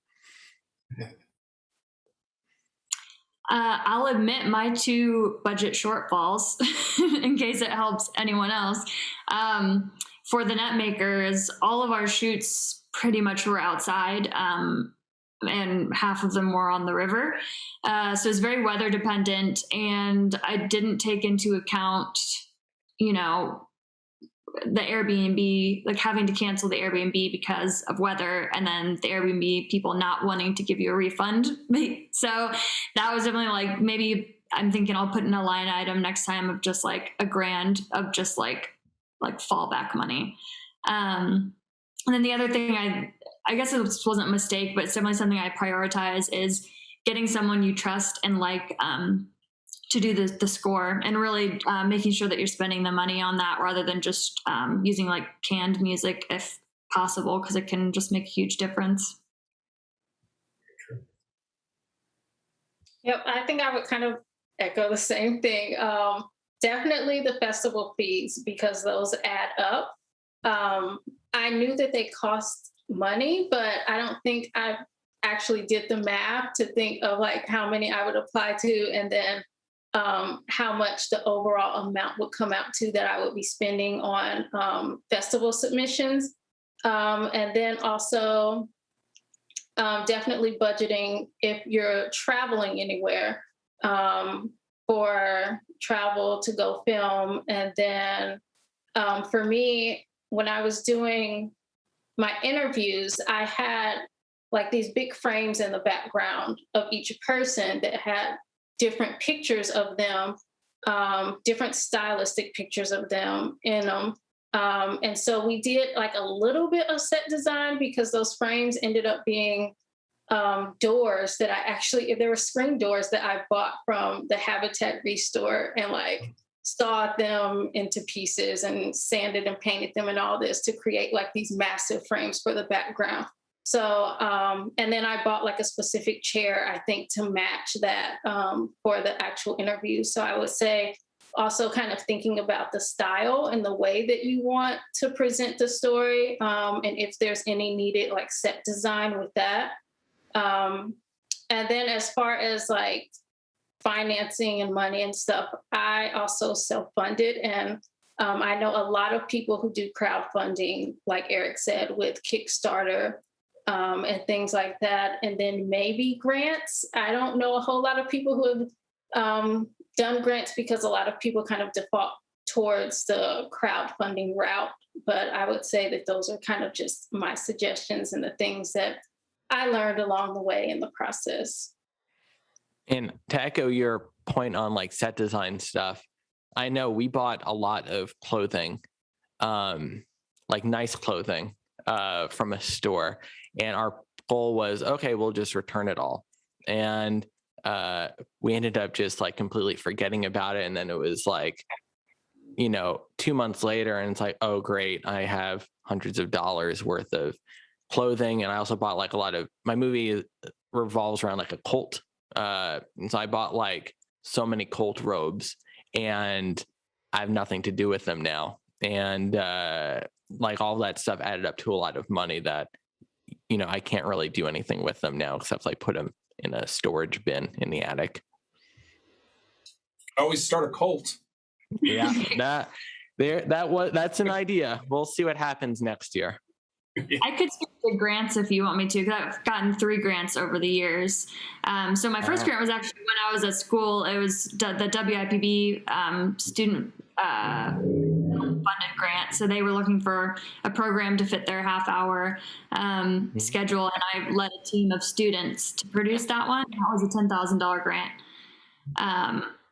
I'll admit my 2 budget shortfalls in case it helps anyone else. For the net makers, all of our shoots pretty much were outside, and half of them were on the river. So it's very weather dependent, and I didn't take into account, the Airbnb, like having to cancel the Airbnb because of weather, and then the Airbnb people not wanting to give you a refund. So that was definitely like, maybe I'm thinking I'll put in a line item next time of just like $1,000 of just like fallback money. And then the other thing I guess it wasn't a mistake, but it's definitely something I prioritize is getting someone you trust and like, to do the score, and really making sure that you're spending the money on that rather than just using like canned music if possible, because it can just make a huge difference. Yep, I think I would kind of echo the same thing. Definitely the festival fees, because those add up. I knew that they cost money, but I don't think I actually did the math to think of like how many I would apply to, and then how much the overall amount would come out to that I would be spending on festival submissions. And then also definitely budgeting if you're traveling anywhere for travel to go film. And then for me, when I was doing my interviews, I had like these big frames in the background of each person that had different pictures of them, different stylistic pictures of them in them. And so we did like a little bit of set design, because those frames ended up being doors that there were screen doors that I bought from the Habitat Restore, and like sawed them into pieces and sanded and painted them and all this to create like these massive frames for the background. So, and then I bought like a specific chair, I think, to match that for the actual interview. So I would say also kind of thinking about the style and the way that you want to present the story, and if there's any needed like set design with that. And then as far as like financing and money and stuff, I also self-funded. And I know a lot of people who do crowdfunding, like Eric said, with Kickstarter, and things like that. And then maybe grants. I don't know a whole lot of people who have done grants, because a lot of people kind of default towards the crowdfunding route. But I would say that those are kind of just my suggestions and the things that I learned along the way in the process. And to echo your point on like set design stuff, I know we bought a lot of clothing, like nice clothing, from a store. And our goal was, okay, we'll just return it all. And we ended up just like completely forgetting about it. And then it was like, 2 months later, and it's like, oh, great, I have hundreds of dollars worth of clothing. And I also bought like a lot of, my movie revolves around like a cult. And so I bought like so many cult robes, and I have nothing to do with them now. And like all that stuff added up to a lot of money that, I can't really do anything with them now except like put them in a storage bin in the attic. Always start a cult. Yeah, that's an idea. We'll see what happens next year. I could speak to grants if you want me to, because I've gotten 3 grants over the years. So my first grant was actually when I was at school. It was the WIPB student funded grant. So they were looking for a program to fit their half-hour schedule, and I led a team of students to produce that one. That was a $10,000 grant.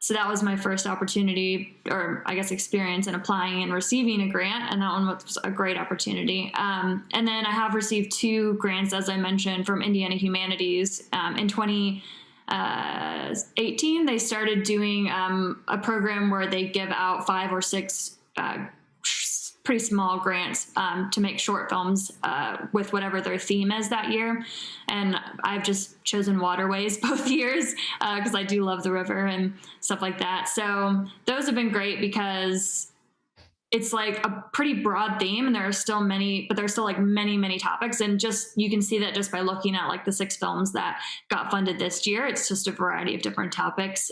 So that was my first opportunity, or I guess experience in applying and receiving a grant. And that one was a great opportunity. And then I have received 2 grants, as I mentioned, from Indiana Humanities. In 2018, they started doing a program where they give out 5 or 6 pretty small grants to make short films with whatever their theme is that year. And I've just chosen waterways both years because I do love the river and stuff like that. So those have been great because it's like a pretty broad theme, and there are still many, but there's still like many topics. And just, you can see that just by looking at like the 6 films that got funded this year. It's just a variety of different topics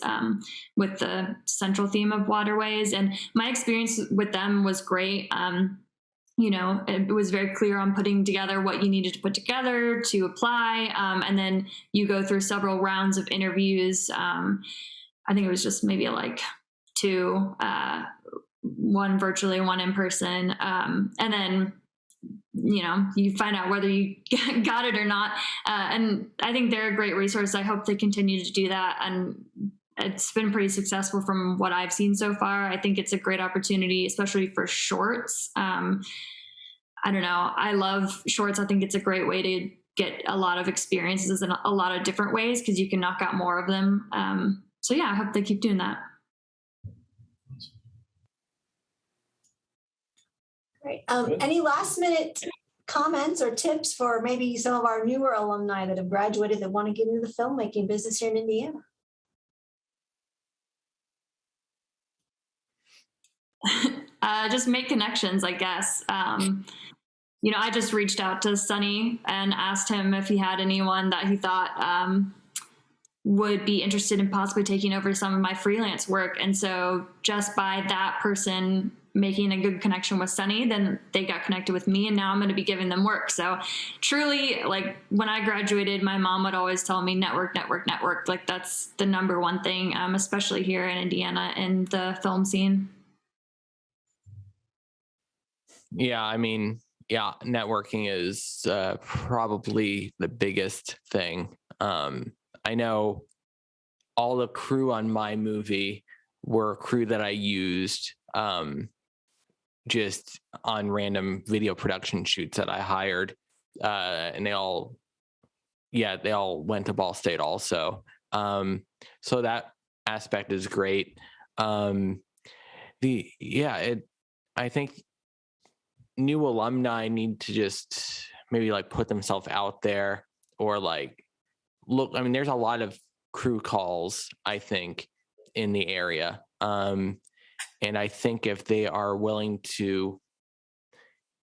with the central theme of waterways. And my experience with them was great. You know, it was very clear on putting together what you needed to put together to apply. And then you go through several rounds of interviews. I think it was just maybe like 2, one virtually, one in person. And then, you know, you find out whether you got it or not. And I think they're a great resource. I hope they continue to do that. And it's been pretty successful from what I've seen so far. I think it's a great opportunity, especially for shorts. I don't know. I love shorts. I think it's a great way to get a lot of experiences in a lot of different ways because you can knock out more of them. So yeah, I hope they keep doing that. Great. Any last minute comments or tips for maybe some of our newer alumni that have graduated that want to get into the filmmaking business here in Indiana? Just make connections, I guess. You know, I just reached out to Sonny and asked him if he had anyone that he thought would be interested in possibly taking over some of my freelance work. And so just by that person making a good connection with Sonny, then they got connected with me, and now I'm going to be giving them work. So truly, like when I graduated, my mom would always tell me network. Like that's the number one thing, especially here in Indiana in the film scene. Yeah, I mean, yeah, networking is probably the biggest thing. I know all the crew on my movie were crew that I used just on random video production shoots that I hired. And they all went to Ball State also. So that aspect is great. I think new alumni need to just maybe like put themselves out there or like look. I mean, there's a lot of crew calls, I think, in the area. And I think if they are willing to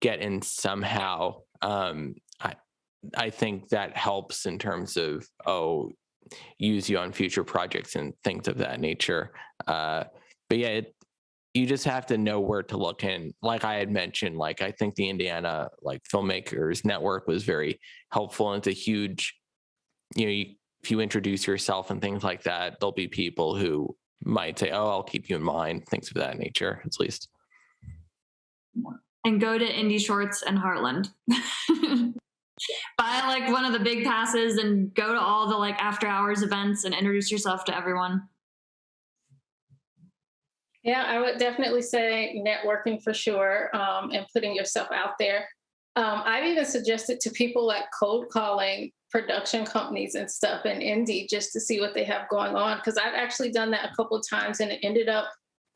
get in somehow, I think that helps in terms of, use you on future projects and things of that nature. But yeah, you just have to know where to look. And like I had mentioned, like I think the Indiana like Filmmakers Network was very helpful. And it's a huge, if you introduce yourself and things like that, there'll be people who might say, I'll keep you in mind, things of that nature, at least. And go to Indie Shorts and Heartland. Buy like one of the big passes and go to all the like after hours events and introduce yourself to everyone. Yeah, I would definitely say networking for sure, and putting yourself out there. I've even suggested to people like cold calling production companies and stuff in indie just to see what they have going on. Because I've actually done that a couple of times, and it ended up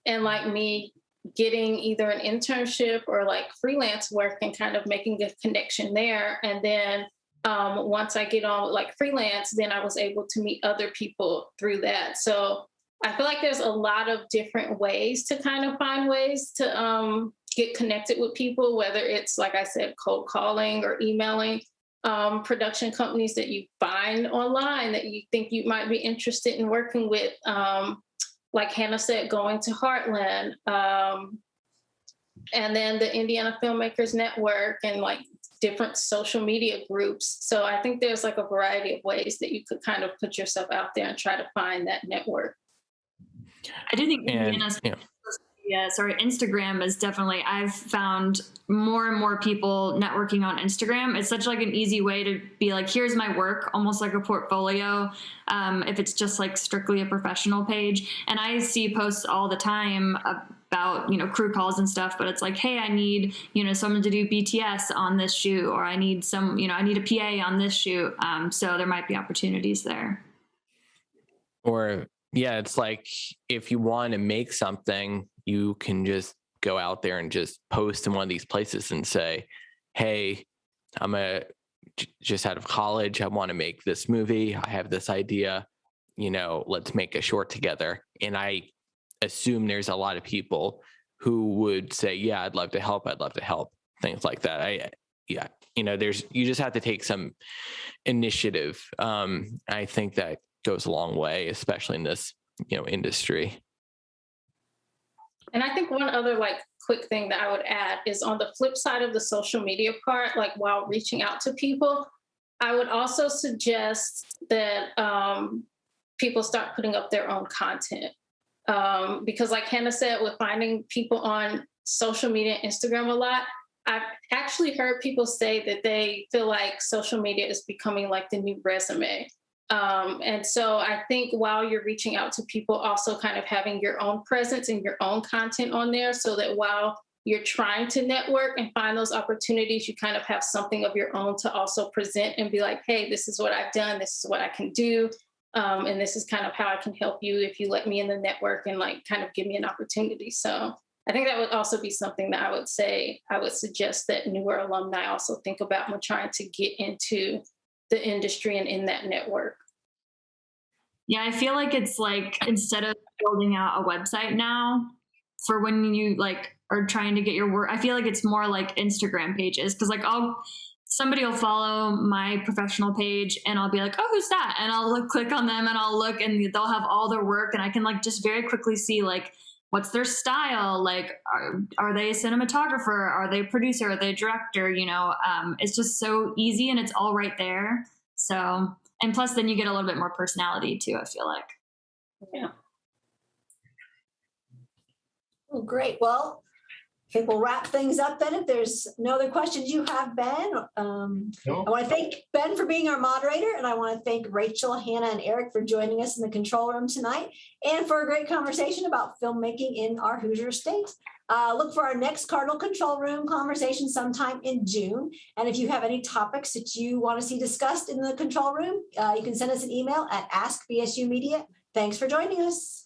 in like me getting either an internship or like freelance work and kind of making a connection there. And then once I get on like freelance, then I was able to meet other people through that. So I feel like there's a lot of different ways to kind of find ways to get connected with people, whether it's, like I said, cold calling or emailing production companies that you find online that you think you might be interested in working with. Like Hannah said, going to Heartland, and then the Indiana Filmmakers Network and like different social media groups. So I think there's like a variety of ways that you could kind of put yourself out there and try to find that network. I do think Indiana's Yes, or Instagram is definitely, I've found more and more people networking on Instagram. It's such like an easy way to be like, here's my work, almost like a portfolio. If it's just like strictly a professional page. And I see posts all the time about, crew calls and stuff, but it's like, hey, I need, someone to do BTS on this shoot, or I need I need a PA on this shoot. So there might be opportunities there. Or yeah, it's like if you want to make something, you can just go out there and just post in one of these places and say, hey, I'm just out of college. I want to make this movie. I have this idea, let's make a short together. And I assume there's a lot of people who would say, yeah, I'd love to help. Things like that. You just have to take some initiative. I think that goes a long way, especially in this, industry. And I think one other quick thing that I would add is on the flip side of the social media part, while reaching out to people, I would also suggest that people start putting up their own content. Because like Hannah said, with finding people on social media, Instagram a lot, I've actually heard people say that they feel like social media is becoming like the new resume. And so I think while you're reaching out to people, also kind of having your own presence and your own content on there, so that while you're trying to network and find those opportunities, you kind of have something of your own to also present and be like, hey, this is what I've done. This is what I can do. And this is kind of how I can help you if you let me in the network and kind of give me an opportunity. So I think that would also be something that I would suggest that newer alumni also think about when trying to get into the industry and in that network. Yeah, I feel like it's like, instead of building out a website now for when you are trying to get your work, I feel like it's more like Instagram pages. Cause somebody will follow my professional page and I'll be like, oh, who's that? And I'll click on them and I'll look and they'll have all their work. And I can just very quickly see what's their style? Are they a cinematographer? Are they a producer? Are they a director? It's just so easy and it's all right there. So, and plus then you get a little bit more personality too, I feel like. Yeah. Oh, great. Well, I think we'll wrap things up then. If there's no other questions you have, Ben. No. I want to thank Ben for being our moderator, and I want to thank Rachel, Hannah, and Eric for joining us in the control room tonight and for a great conversation about filmmaking in our Hoosier state. Look for our next Cardinal Control Room conversation sometime in June. And if you have any topics that you want to see discussed in the control room, you can send us an email at askbsumedia. Thanks for joining us.